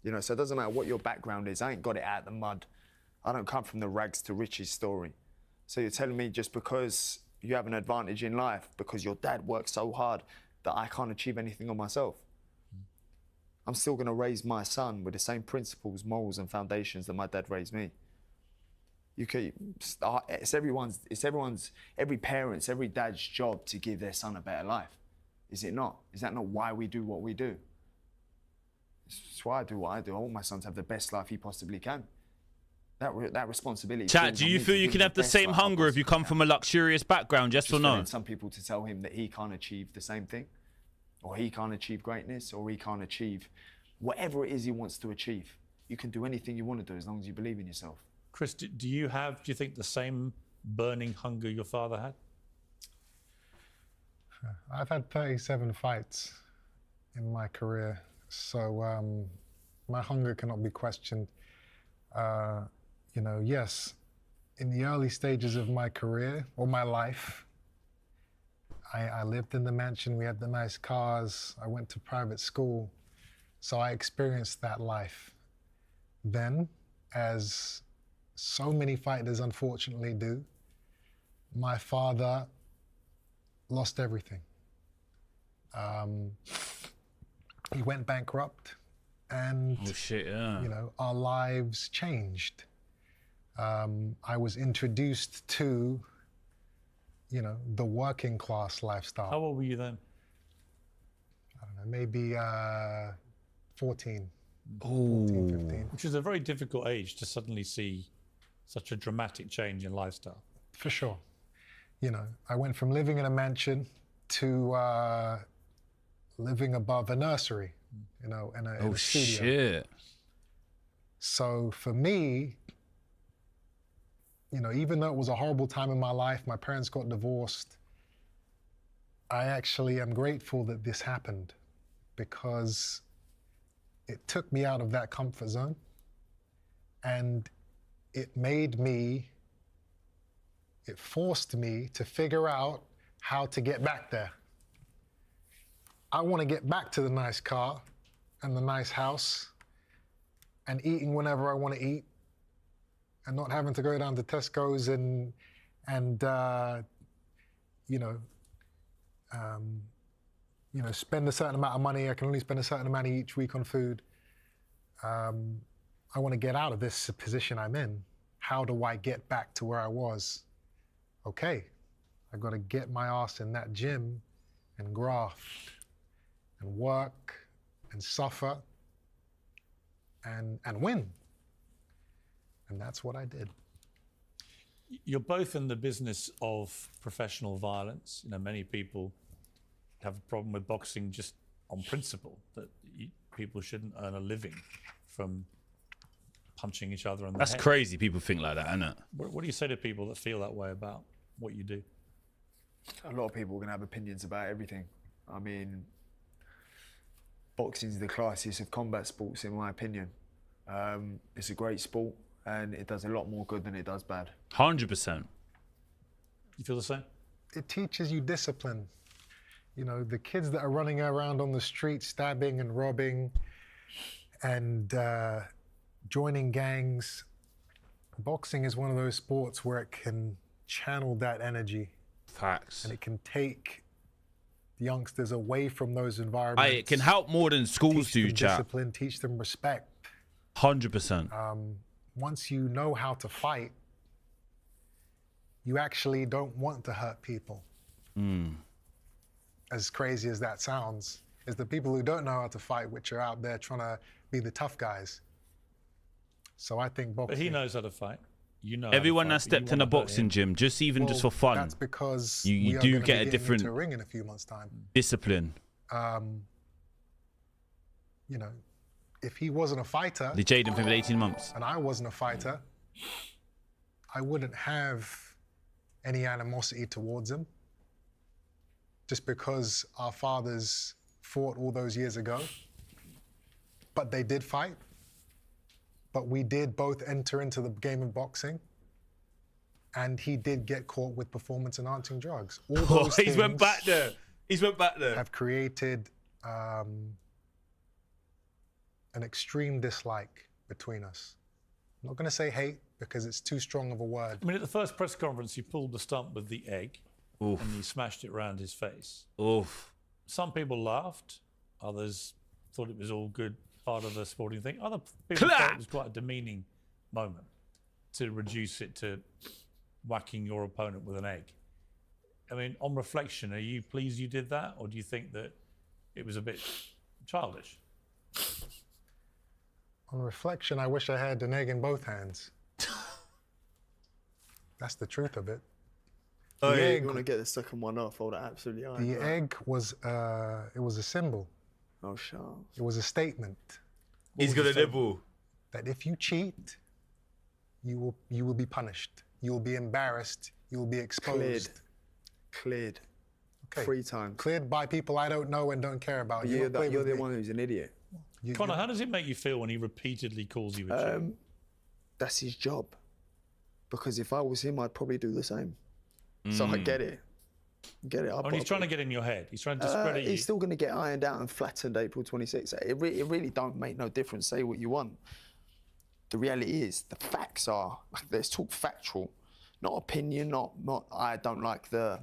You know, so it doesn't matter what your background is. I ain't got it out of the mud. I don't come from the rags to riches story. So you're telling me just because you have an advantage in life, because your dad worked so hard, that I can't achieve anything on myself? I'm still going to raise my son with the same principles, morals, and foundations that my dad raised me. Every parent's, every dad's job to give their son a better life. Is it not? Is that not why we do what we do? It's why I do what I do. I want my son to have the best life he possibly can. That responsibility. Chat, do you feel you can have the same hunger if you come from a luxurious background, yes or no? Some people to tell him that he can't achieve the same thing, or he can't achieve greatness, or he can't achieve whatever it is he wants to achieve. You can do anything you want to do as long as you believe in yourself. Chris, do you think the same burning hunger your father had? I've had 37 fights in my career, so my hunger cannot be questioned. You know, yes, in the early stages of my career or my life, I lived in the mansion, we had the nice cars, I went to private school, so I experienced that life. Then, as so many fighters unfortunately do, my father lost everything. He went bankrupt, and Oh shit, yeah. you know, our lives changed. I was introduced to, you know, the working class lifestyle. How old were you then? I don't know, maybe 14, Ooh. 14, 15. Which is a very difficult age to suddenly see such a dramatic change in lifestyle. For sure. You know, I went from living in a mansion to living above a nursery, you know, in a studio. Shit. So for me, you know, even though it was a horrible time in my life, my parents got divorced, I actually am grateful that this happened, because it took me out of that comfort zone, and it forced me to figure out how to get back there. I want to get back to the nice car and the nice house and eating whenever I want to eat, and not having to go down to Tesco's and spend a certain amount of money. I can only spend a certain amount each week on food. I want to get out of this position I'm in. How do I get back to where I was? Okay, I got to get my ass in that gym and graft and work and suffer and win. And that's what I did. You're both in the business of professional violence. You know, many people have a problem with boxing just on principle, that people shouldn't earn a living from punching each other in the That's head. crazy. People think like that, isn't it? What do you say to people that feel that way about what you do? A lot of people are going to have opinions about everything. I mean, boxing is the classiest of combat sports, in my opinion. It's a great sport, and it does a lot more good than it does bad. 100%. You feel the same? It teaches you discipline. You know, the kids that are running around on the street stabbing and robbing and joining gangs, boxing is one of those sports where it can channel that energy. Facts. And it can take the youngsters away from those environments. It can help more than schools teach do, them chat. discipline, teach them respect. 100%. Once you know how to fight, you actually don't want to hurt people. As crazy as that sounds, it's the people who don't know how to fight which are out there trying to be the tough guys. So I think boxing... But he knows how to fight. You know. Everyone that stepped in a boxing gym, just for fun, that's because you we do are get a into different a ring in a few months' time. discipline. You know, if he wasn't a fighter, The Jaden for 18 months. and I wasn't a fighter, I wouldn't have any animosity towards him. Just because our fathers fought all those years ago, but they did fight. But we did both enter into the game of boxing, and he did get caught with performance-enhancing drugs. All those He's went things back there. He's went back there. have created an extreme dislike between us. I'm not going to say hate because it's too strong of a word. I mean, at the first press conference, you pulled the stump with the egg. Oof. And you smashed it around his face. Oof. Some people laughed. Others thought it was all good, part of the sporting thing. Other people thought it was quite a demeaning moment to reduce it to whacking your opponent with an egg. I mean, on reflection, are you pleased you did that? Or do you think that it was a bit childish? On reflection, I wish I had an egg in both hands. That's the truth of it. The egg- you want to get the second one off, hold it absolutely high. The egg was, it was a symbol. Oh, Charles. It was a statement He's got a nibble. that if you cheat, you will be punished. You will be embarrassed. You will be exposed. Cleared. Okay. 3 times. Cleared by people I don't know and don't care about. You You're, don't play you're with the me. one who's an idiot. Conor, how does it make you feel when he repeatedly calls you a cheat? That's his job. Because if I was him, I'd probably do the same. So I get it. Get it. He's trying to get in your head. He's trying to discredit you. He's still going to get ironed out and flattened April 26th. It really don't make no difference. Say what you want. The reality is, the facts are, let's talk factual, not opinion, not I don't like the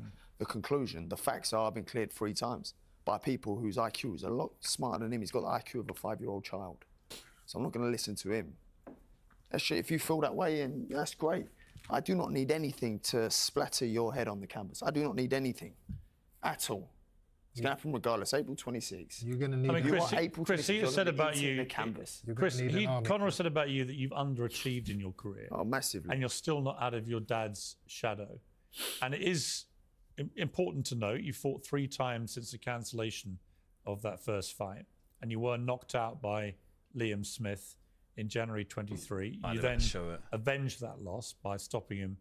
conclusion. The facts are I've been cleared 3 times by people whose IQ is a lot smarter than him. He's got the IQ of a 5-year-old child. So I'm not going to listen to him. Actually, if you feel that way, and that's great. I do not need anything to splatter your head on the canvas. I do not need anything at all. It's going to happen regardless. April 26th. You're going to need. I mean, You Chris, are April Chris, he 26th, has said you're gonna about be eating you, the canvas. You're going Chris, to need an army. Conor has said about you that you've underachieved in your career. Oh, massively. And you're still not out of your dad's shadow. And it is important to note, you fought 3 times since the cancellation of that first fight. And you were knocked out by Liam Smith in January 23. You then avenged that loss by stopping him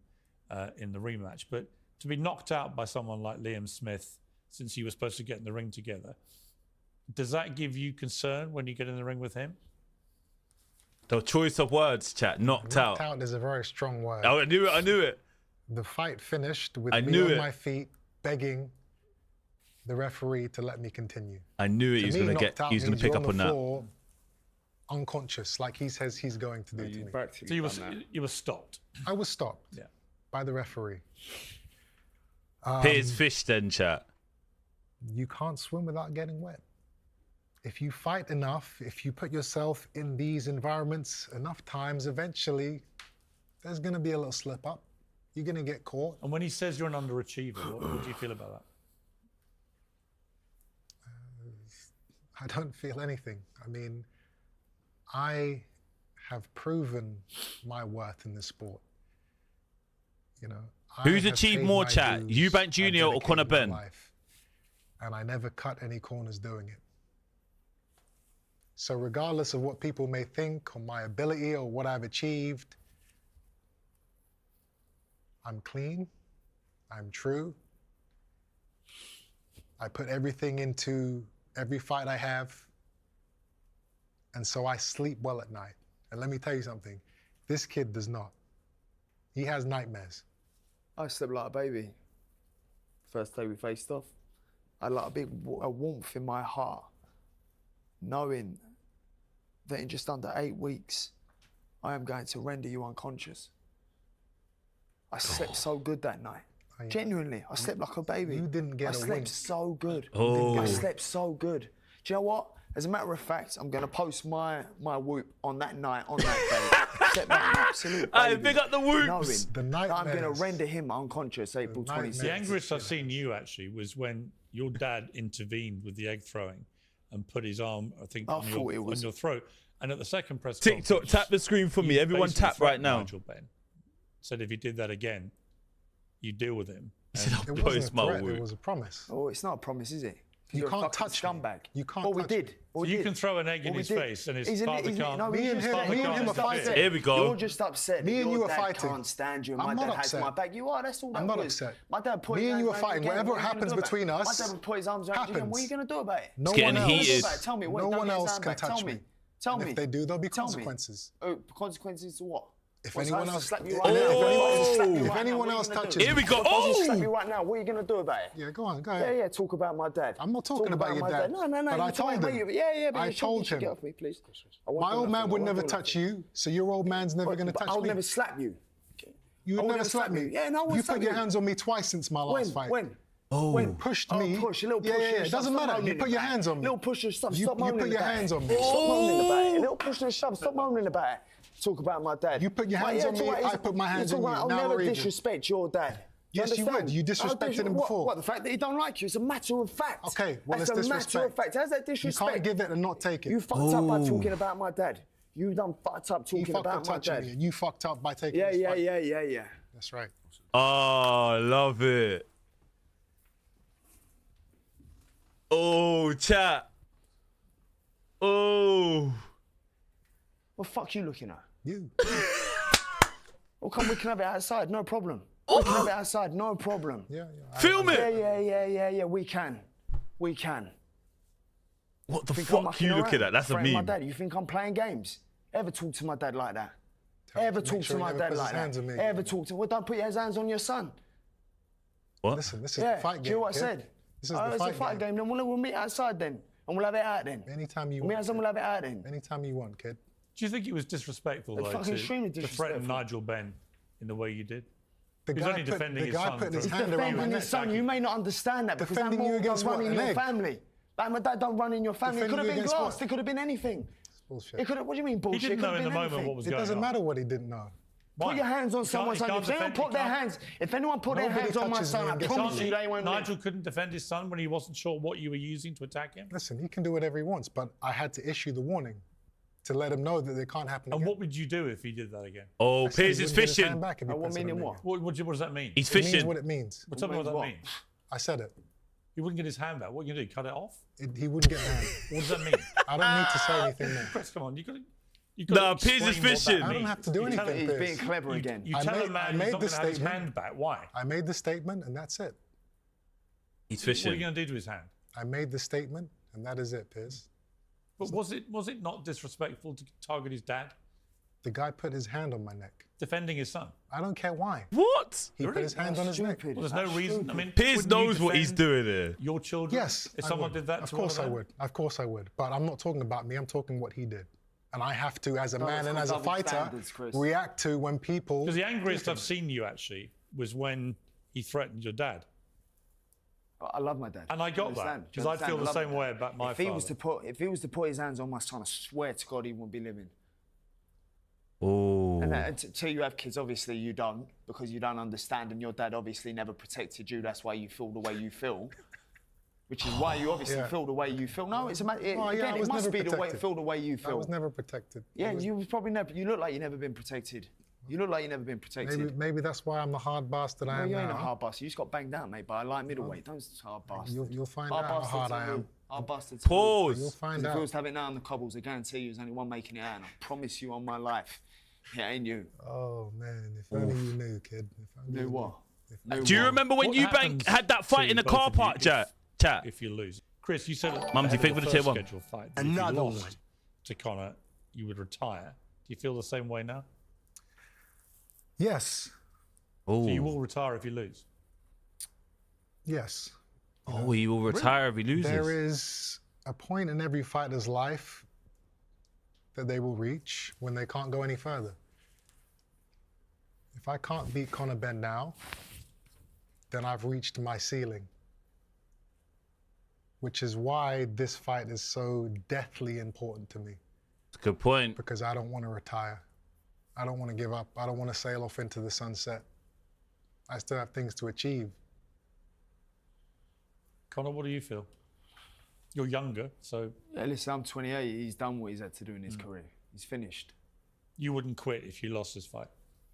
in the rematch. But to be knocked out by someone like Liam Smith, since you were supposed to get in the ring together, does that give you concern when you get in the ring with him? The choice of words, chat. Knocked out. Knocked out is a very strong word. Oh, I knew it. I knew it. The fight finished with I me knew on it. my feet, begging the referee to let me continue. I knew it. He was me, going to knocked out He was going means to pick you're up on the that. floor, unconscious, like he says he's going to do to me. So you were stopped. I was stopped Yeah. by the referee. Piers fish then, chat. You can't swim without getting wet. If you fight enough, if you put yourself in these environments enough times, eventually there's going to be a little slip up. You're going to get caught. And when he says you're an underachiever, what do you feel about that? I don't feel anything. I mean, I have proven my worth in this sport. You know, Who's I have achieved paid more, my chat? dues. Eubank I've Jr. or Conor dedicated my Benn? life, and I never cut any corners doing it. So regardless of what people may think on my ability or what I've achieved, I'm clean, I'm true. I put everything into every fight I have, and so I sleep well at night. And let me tell you something, this kid does not. He has nightmares. I slept like a baby. First day we faced off, I had like a warmth in my heart, knowing that in just under 8 weeks, I am going to render you unconscious. I slept so good that night. Genuinely, I slept like a baby. You didn't get I a slept wink. so good. Oh. I slept so good. Do you know what? As a matter of fact, I'm going to post my whoop on that night, on that day. Slept like an absolute baby. Hey, big up the whoops. Knowing The that I'm going to nightmares. render him unconscious April nightmares. 26th. The angriest I've seen you actually was when your dad intervened with the egg throwing and put his arm, I think, on your throat. And at the second press TikTok, conference, tap the screen for me. you Everyone basically tap right threatened now. Nigel Benn. Said if he did that again, you deal with him. He said, I'll It wasn't post a my threat, whoop. it was a promise. Oh, it's not a promise, is it? You You're a can't fucking touch me. scumbag. You can't But we touch me. did. So you can throw an egg in What we his did. face and his Isn't it- father isn't it- can't. no, Me you're and just him- upset. me and You're him just are fighting. upset. Here we go. You're just upset. Me that and your you are dad fighting. can't stand you. And I'm my not dad has upset. my back. You are. That's all that I'm not was. upset. My dad put Me his and you hands are around fighting. you again. Whatever What are you happens gonna do between about it? us My dad put his arms around you again. What are you happens. going to do about it? No getting one else, heated. Tell me. no one else can touch Tell me. me. Tell And me. if they do, there'll be Tell me. consequences. Consequences to what? If What's anyone that? else, Slap you if right now. Oh! If anyone else touches Here we me, go. Oh! Slap Oh! you right now. What are you going to do about it? yeah, go on, go Yeah, ahead. yeah, talk about my dad. I'm not talking about your my dad. No, no, no. But you I told talking about him. you. Yeah, but I you should- told you should him. Get off me, please. I won't My do old man nothing. would I won't never do touch nothing. you, so your old man's never going to But touch I would me. never slap you. You would I would never slap me. Yeah, no, I would You slap put your you. hands on me twice since my last fight. When? Oh. When? Pushed Oh, me. push, a little push. Yeah, and it shove. doesn't Stop matter. moaning You put your about it. hands on me. Little push and shove. You Stop moaning put your about it. hands on me. Stop moaning about it. A little push and shove. Stop moaning about it. Talk about my dad. You put your hands on me, I put my hands on you. I'll Now never we're even. disrespect your dad. Yes, you understand? would. You disrespected him What- before. What, the fact that he don't like you? It's a matter of fact. Okay, well, That's it's a matter disrespect. of fact. How's that You disrespect? can't give it and not take it. You fucked up by talking about my dad. You done fucked up He talking fucked up about my touching dad. me, and you fucked up by taking Yeah, this yeah, fight. yeah. That's right. Oh, I love it. Oh, chat. Oh. What the fuck you looking at? You. Well, come, we can have it outside, no problem. We can have it outside, no problem. Yeah. Film it. Yeah, we can. We can. What the Think I'm fuck mucking you looking around? at? That's a Threatening meme. My dad. You think I'm playing games? Ever talk to my dad like that? Ever Make talk sure to he my never dad puts like his hands that? on me. Ever talk to? Well, don't put your hands on your son. What? Listen, this is Yeah. the fight game. Do you know what I kid. said? This is Oh, the it's a fight fight game. Then we'll meet outside then, and we'll have it out then. Anytime you We'll meet want. outside, we'll have it out then. Anytime you want, kid. Do you think it was disrespectful, It's though, fucking extremely to threaten disrespectful. Nigel Benn in the way you did? The He's only defending his son put his from- hand around my Defending neck. his son, you may not understand that because that Defending you more against don't run what, in an your egg? family. Like my dad don't run in your family. It Defending could have you been against glass. what? It could have been anything. Bullshit. It could have. What do you mean He bullshit? didn't It know could in have the been moment anything. what was It going doesn't on. matter what he didn't know. Why? Put your hands on He can't- someone's he son. can't If anyone defend- put he their can't- hands, if anyone put their Nobody hands on my touches son, me I and gets promise injured. you they won't Nigel live. couldn't defend his son when he wasn't sure what you were using to attack him? Listen, he can do whatever he wants, but I had to issue the warning to let him know that it can't happen And again. what would you do if he did that again? Oh, I said he Piers is wouldn't get his hand fishing. back if he What puts it meaning on me what? again. What does that mean? He's It means fishing. what it means. Well, tell me what that What? means. I said it. He wouldn't get his hand back. What are you going to do? Cut it off? He wouldn't get a hand. What does that mean? I don't need to say anything more. Chris, come on. You got to. Nah, Piers is fishing. I don't have to do You tell anything, him- He's being Piers. clever again. You I tell made- a I man made he's not the going to have his statement. hand back. Why? I made the statement, and that's it. He's What are you fishing. going to do to his hand? I made the statement, and that is it, Piers. But was it not disrespectful to target his dad, The guy put his hand on my neck. defending his son? I don't care why. What? He put his hand on his neck. Stupid. Well, there's no reason. I mean, Piers wouldn't you knows what he's defend doing here. Your children. Yes, If I someone would. did that of to one course of I them? would. Of course I would. But I'm not talking about me. I'm talking what he did. And I have to, as a No, man it's and called as a double fighter, standards, Chris. react to when people. Because the angriest I've seen you actually was when he threatened your dad. I love my dad. And I Do you got that, understand? Do you 'cause I understand? feel the love same my way dad. about my if he was to father. put, if he was to put his hands on my son, I swear to God he wouldn't be living. Oh. And until you have kids, obviously you don't, because you don't understand, and your dad obviously never protected you. That's why you feel the way you feel, which is why you obviously Yeah. feel the way you feel. No, it's a matter. Oh, yeah, Again, I it was must never be the way protected. feel the way you I feel. was never protected. Yeah, you was probably never. You look like you never been protected. You look like you've never been protected. Maybe that's why I'm the hard bastard I No, am you now. ain't a hard bastard. You just got banged out, mate, by a light middleweight. Don't hard bastard. You'll find Hard out how bastard hard to I who? am. Hard bastard to who? You'll Pause. find If you out. was to have it now on the cobbles, I guarantee you there's only one making it out. And I promise you on my life, it ain't you. Oh man, if only you knew, kid. If only Knew you what? Do you remember when What Eubank happens had that fight to in the both car of you park, chat? if you lose? Chris, you said Mumsy, ahead think of for the the tier first one. scheduled fight, that if you lost to Conor, you would retire. Do you feel the same way now? Yes. Oh, So you will retire if you lose. Yes. oh, he will retire if he loses. There is a point in every fighter's life that they will reach when they can't go any further. If I can't beat Conor Benn now, then I've reached my ceiling. Which is why this fight is so deathly important to me, Good point. because I don't want to retire. I don't want to give up. I don't want to sail off into the sunset. I still have things to achieve. Conor, what do you feel? You're younger, so Yeah, listen, I'm 28. He's done what he's had to do in his career. He's finished. you wouldn't quit if you lost this fight.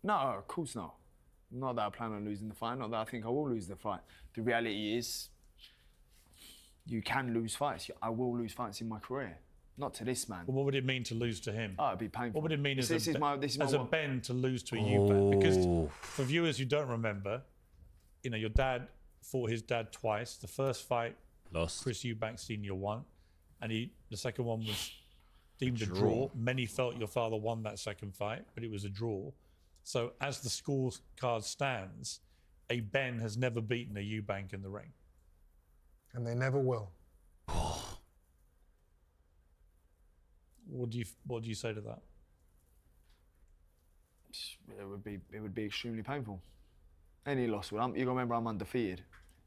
No, of course not. Not that I plan on losing the fight. Not that I think I will lose the fight. The reality is, you can lose fights. I will lose fights in my career. Not to this man. But what would it mean to lose to him? Oh, it'd be painful. What would it mean as This is my one. Ben to lose to a Eubank? Because for viewers who don't remember, you know, your dad fought his dad twice. The first fight, Lost. Chris Eubank Sr. won, and the second one was deemed a draw. Many felt your father won that second fight, but it was a draw. So as the scorecard stands, a Ben has never beaten a Eubank in the ring. And they never will. What do you say to that? It would be extremely painful. Any loss would. You gotta remember, I'm undefeated.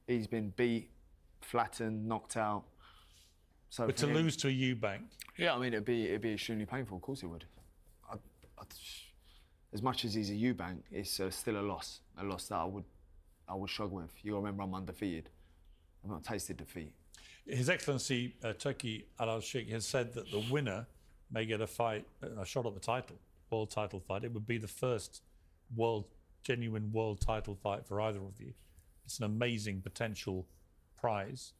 He's been beat, flattened, knocked out. So But for to him- lose to a Eubank, yeah, I mean, it'd be extremely painful. Of course, it would. As much as he's a Eubank, it's still a loss that I would struggle with. You gotta remember, I'm undefeated. I've not tasted defeat. His Excellency Turki Al-Sheikh has said that the winner may get a shot at the title, world title fight. It would be the first genuine world title fight for either of you. It's an amazing potential prize.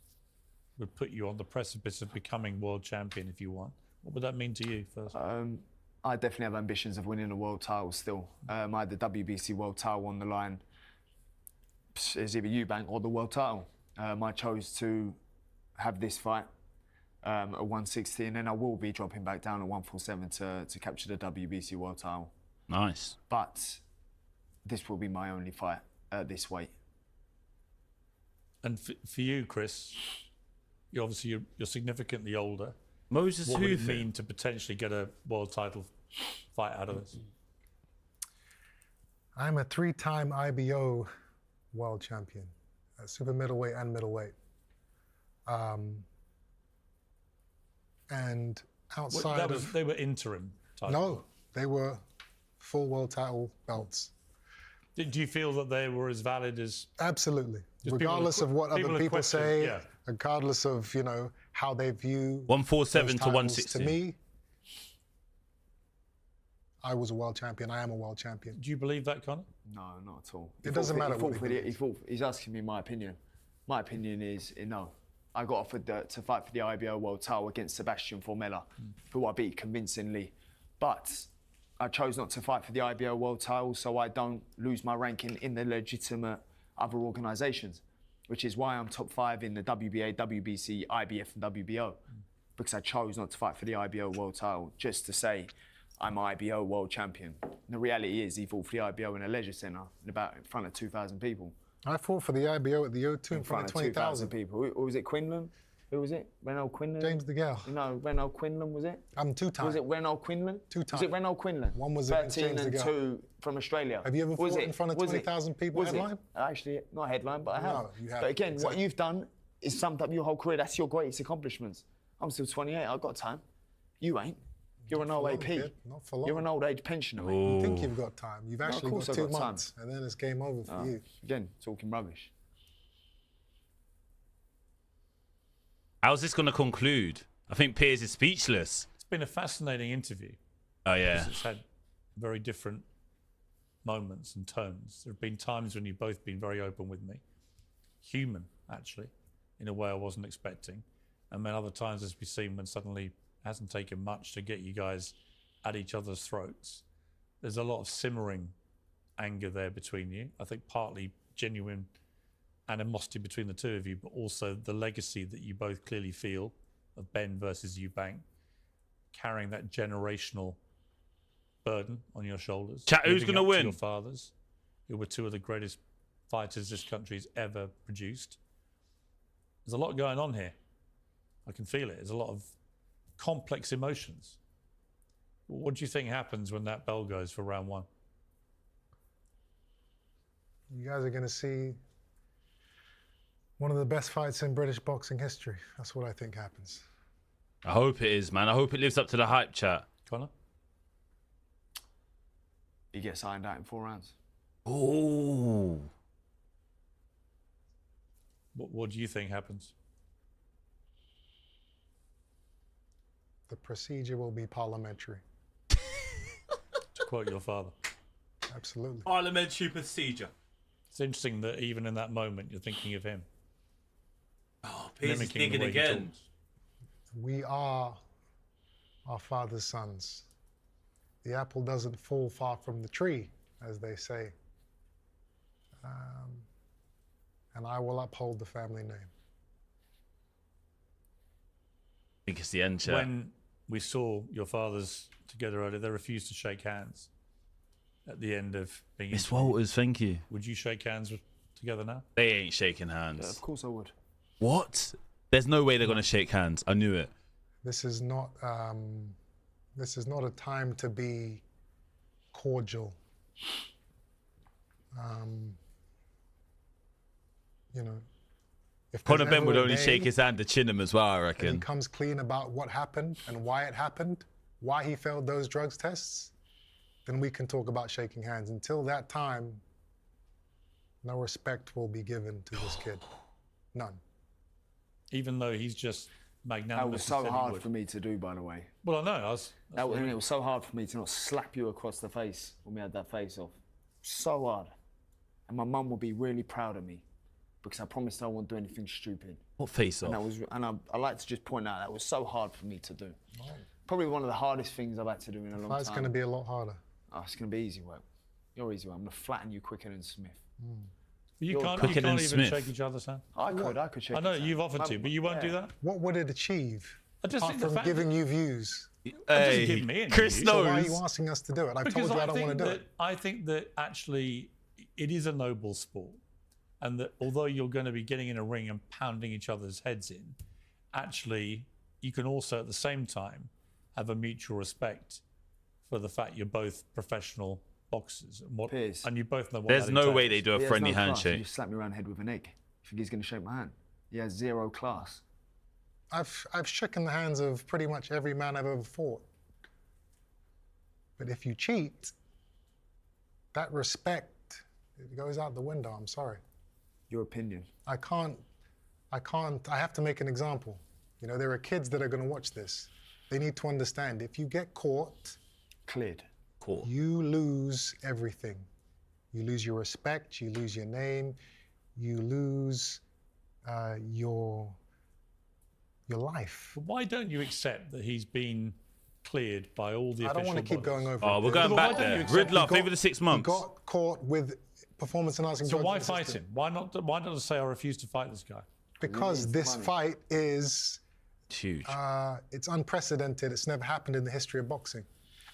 Would put you on the precipice of becoming world champion if you won. What would that mean to you first? I definitely have ambitions of winning a world title still. I had the WBC world title on the line. It's either Eubank or the world title. I chose to have this fight at 160, and then I will be dropping back down at 147 to capture the WBC world title. Nice. But this will be my only fight at this weight. And for you, Chris, you're significantly older. Moses What would it Hoover. mean to potentially get a world title fight out of this? I'm a 3-time IBO world champion at super middleweight and middleweight. And outside They were interim titles. no, they were full world title belts. Do you feel that they were as valid as? Absolutely. Just Regardless of what people other have people questioned, say, yeah. regardless of, how they view 147 those to titles, 160. To me, I was a world champion. I am a world champion. Do you believe that, Conor? No, not at all. It doesn't matter what he He's asking me my opinion. My opinion is no. I got offered to fight for the IBO world title against Sebastian Formella, who I beat convincingly. But I chose not to fight for the IBO world title so I don't lose my ranking in the legitimate other organisations, which is why I'm top 5 in the WBA, WBC, IBF and WBO, because I chose not to fight for the IBO world title just to say I'm IBO world champion. And the reality is he fought for the IBO in a leisure centre in front of 2,000 people. I fought for the IBO at the O2 In front of 2,000 people. Who was it, Quinlan? Who was it? Renaud Quinlan? James DeGale. No, Renaud Quinlan, was it? I'm 2-time. Was it Renaud Quinlan? 2-time. Was it Renaud Quinlan? One was against 13 James and DeGale. 2 from Australia. Have you ever Was fought it? in front of Was it? 20,000 people Was it? headline? Actually, not headline, but I have. No, you haven't. But again, Exactly. what you've done is summed up your whole career. That's your greatest accomplishments. I'm still 28. I've got time. You ain't. You're an old long, AP. kid. Not for long. You're an old age pensioner, mate. You think you've got time. You've actually course got I've 2 got time. months, and then it's game over for you. Again, talking rubbish. How's this going to conclude? I think Piers is speechless. It's been a fascinating interview. Oh, yeah. It's had very different moments and tones. There have been times when you've both been very open with me, human actually, in a way I wasn't expecting, and then other times, as we've seen, when suddenly it hasn't taken much to get you guys at each other's throats. There's a lot of simmering anger there between you. I think partly genuine animosity between the two of you, but also the legacy that you both clearly feel of Ben versus Eubank, carrying that generational burden on your shoulders. Chat, who's living gonna up to win? Your fathers, who were two of the greatest fighters this country's ever produced. There's a lot going on here. I can feel it. There's a lot of complex emotions. What do you think happens when that bell goes for round one? You guys are going to see one of the best fights in British boxing history. That's what I think happens. I hope it is, man. I hope it lives up to the hype, chat. Conor? He gets ironed out in 4 rounds. Oh. What do you think happens? The procedure will be parliamentary. To quote your father. Absolutely. Parliamentary procedure. It's interesting that even in that moment, you're thinking of him. Oh, Piers is Mimicking the digging way he again. talks. We are our father's sons. The apple doesn't fall far from the tree, as they say. And I will uphold the family name. I think it's the end, chat. When we saw your fathers together earlier, they refused to shake hands at the end of being Miss interviewed. Walters, thank you. Would you shake hands together now? They ain't shaking Yeah, hands. of course I would. What? There's no way they're going to shake hands. I knew it. This is not a time to be cordial. You know, if Conor there's Ben would ever a only day shake his hand to chin him as well, I that he reckon. comes clean about what happened and why it happened, why he failed those drugs tests, then we can talk about shaking hands. Until that time, no respect will be given to this kid. None. Even though he's just magnanimous. That was and so said he hard would. for me to do, by the way. Well, I know. It was so hard for me to not slap you across the face when we had that face-off. So hard. And my mum will be really proud of me because I promised I won't do anything stupid. What face And, off? I like to just point out that was so hard for me to do. Probably one of the hardest things I've had to do in a long Fight's time. going to be a lot harder. Oh, it's going to be easy work. You're easy work. I'm going to flatten you quicker than Smith. You can't quicker than even Smith. shake each other's hand. I could shake I know his hand. you've offered to, but you won't do that. What would it achieve? I just Apart think the from fact giving you views. doesn't give me any Chris views. So why are knows. you asking us to do it? I've Because told you I don't think want to do that it. I think that actually it is a noble sport, and that although you're going to be getting in a ring and pounding each other's heads in, actually you can also at the same time have a mutual respect for the fact you're both professional boxers and Piers. and you both know what There's that no way entails. they do a He has friendly no class. handshake. You just slap me around the head with an egg. You think he's going to shake my hand? He has 0 class. I've shaken the hands of pretty much every man I've ever fought. But if you cheat, that respect, it goes out the window. I'm sorry. Your opinion. I have to make an example. You know, there are kids that are going to watch this. They need to understand, if you get caught, Cleared. Cool. you lose everything. You lose your respect, you lose your name, you lose your life. But why don't you accept that he's been cleared by all the I official don't want to keep bodies? going over Oh, it. we're going But back why don't you there. accept Riddler, He got- over the 6 months. He got caught with performance-enhancing So drugs. why in the fight system. him? Why not say I refuse to fight this guy? Because needs this money. fight is, It's huge. it's unprecedented. It's never happened in the history of boxing.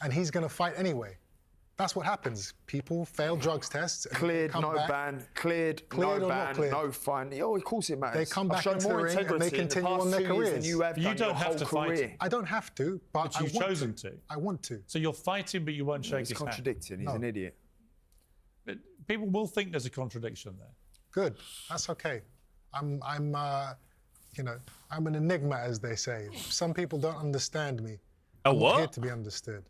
And he's going to fight anyway. That's what happens. People fail drugs tests. And Cleared, come no back. ban. Cleared, Cleared no or not ban, cleared? no fine. Oh, of course it matters. They come I've back shown into more the ring and they integrity in the continue past on their 2 years than careers. you have You done don't your have whole to fight career. him. I don't have to, but But I you've want chosen to. to. I want to. So you'll fight him, but you won't shake He's his hand. contradicting. He's No. an idiot. But people will think there's a contradiction there. Good. That's okay. I'm an enigma, as they say. Some people don't understand me. A I'm not here what? to be understood.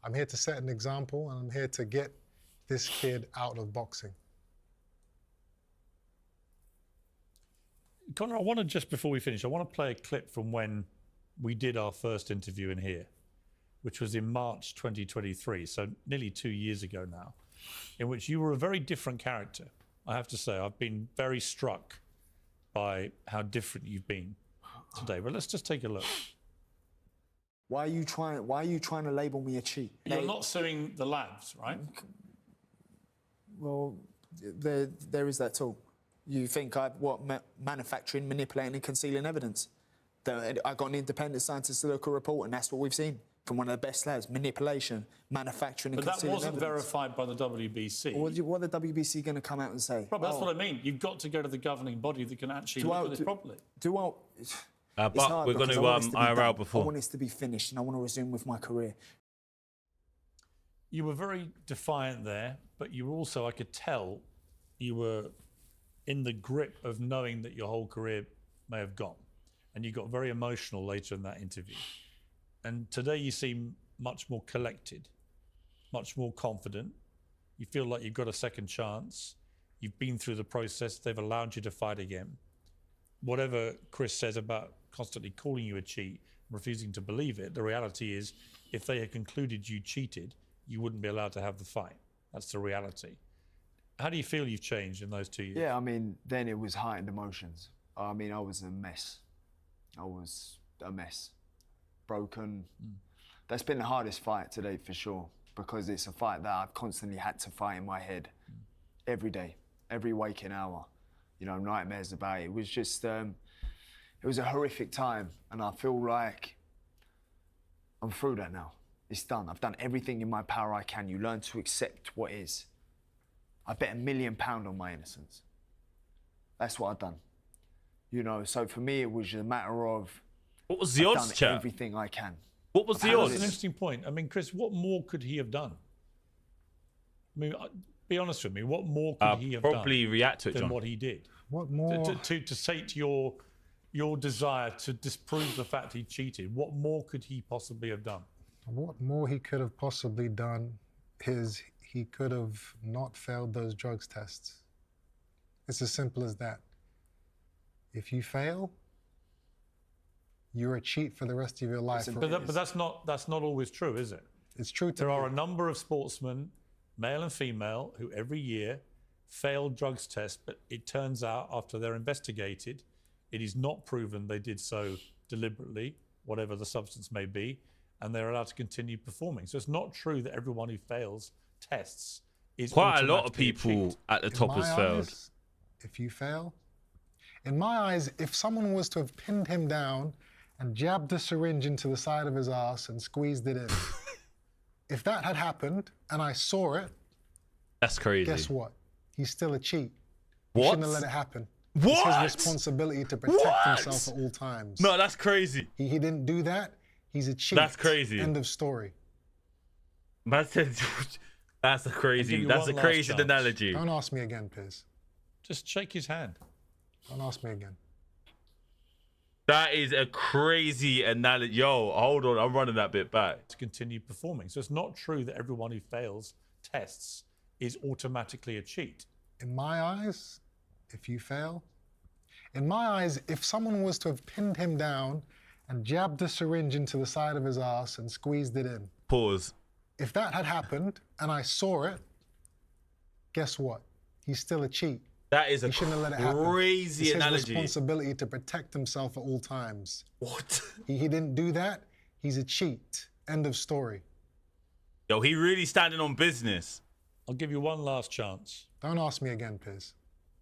I'm here to set an example, and I'm here to get this kid out of boxing. Conor, I want to, just before we finish, I want to play a clip from when we did our first interview in here, which was in March 2023, so nearly 2 years ago now. in which you were a very different character. I have to say, I've been very struck by how different you've been today. But let's just take a look. Why are you trying to label me a cheat? You're not suing the labs, right? Well, there is that too. You think manufacturing, manipulating and concealing evidence? I got an independent scientist to look at a report, and that's what we've seen from one of the best labs: manipulation, manufacturing and But that concealing wasn't evidence. verified by the WBC. What are the WBC going to come out and say? Well, that's what I mean. You've got to go to the governing body that can actually look at this properly. But hard we're going because to I want this be IRL done. before. I want this to be finished, and I want to resume with my career. You were very defiant there, but you were also, I could tell, you were in the grip of knowing that your whole career may have gone. And you got very emotional later in that interview. And today you seem much more collected, much more confident. You feel like you've got a second chance. You've been through the process. They've allowed you to fight again. Whatever Chris says about constantly calling you a cheat, refusing to believe it, the reality is if they had concluded you cheated, you wouldn't be allowed to have the fight. That's the reality. How do you feel you've changed in those 2 years? Yeah, I mean, then it was heightened emotions. I mean, I was a mess. I was a mess. Broken. That's been the hardest fight today for sure, because it's a fight that I've constantly had to fight in my head every day, every waking hour. You know, nightmares about it. It was just, it was a horrific time, and I feel like I'm through that now. It's done. I've done everything in my power I can. You learn to accept what is. I bet £1 million on my innocence. That's what I've done. You know, so for me, it was a matter of What was the odds, done chat? everything I can. What was the That's odds? an interesting point. I mean, Chris, what more could he have done? I mean, be honest with me. What more could he have Probably done react to it, than John. what he did? What more? To sate your desire to disprove the fact he cheated. What more could he possibly have done? What more he could have possibly done is he could have not failed those drugs tests. It's as simple as that. If you fail, you're a cheat for the rest of your life. But that's not always true, is it? It's true to There me. are a number of sportsmen, male and female, who every year fail drugs tests, but it turns out after they're investigated, it is not proven they did so deliberately, whatever the substance may be, and they're allowed to continue performing. So it's not true that everyone who fails tests is Quite a lot of automatically a people cheat. at the top In has my failed. eyes, if you fail, in my eyes, if someone was to have pinned him down and jabbed a syringe into the side of his ass and squeezed it in, if that had happened and I saw it, That's crazy. guess what? He's still a cheat. He What? shouldn't have let it happen. It's What? his responsibility to protect What? himself at all times. No, that's crazy. He didn't do that. He's a cheat. That's crazy. End of story. Man said, that's a I'll give crazy. you That's one a last crazy chance. analogy. Don't ask me again, Piers. Just shake his hand. Don't ask me again. That is a crazy analogy. Yo, hold on, I'm running that bit back. To continue performing. So it's not true that everyone who fails tests is automatically a cheat. In my eyes, if you fail, in my eyes, if someone was to have pinned him down and jabbed a syringe into the side of his ass and squeezed it in, Pause. if that had happened and I saw it, guess what? He's still a cheat. That is a He shouldn't have let it happen. crazy It's his analogy. responsibility to protect himself at all times. What? He didn't do that. He's a cheat. End of story. Yo, he really standing on business. I'll give you one last chance. Don't ask me again, Piers.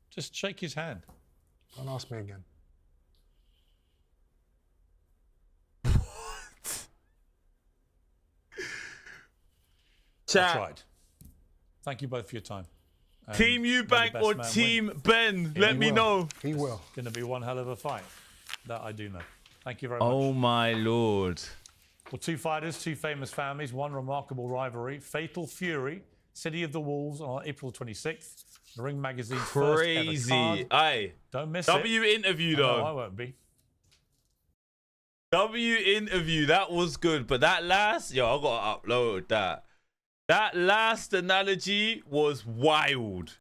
Just shake his hand. Don't ask me again. That's Chat. right. Thank you both for your time. And Team may the Eubank best or man Team win. Ben? Let me will. know. He will. Going to be one hell of a fight. That I do know. Thank you very much. Oh my lord. Well, two fighters, two famous families, one remarkable rivalry. Fatal Fury, City of the Wolves on April 26th. The Ring Magazine's first ever Crazy. card. Aye. Don't miss W it. interview No, I though. won't be. W interview. That was good. But that last, yo, I gotta upload that. That last analogy was wild.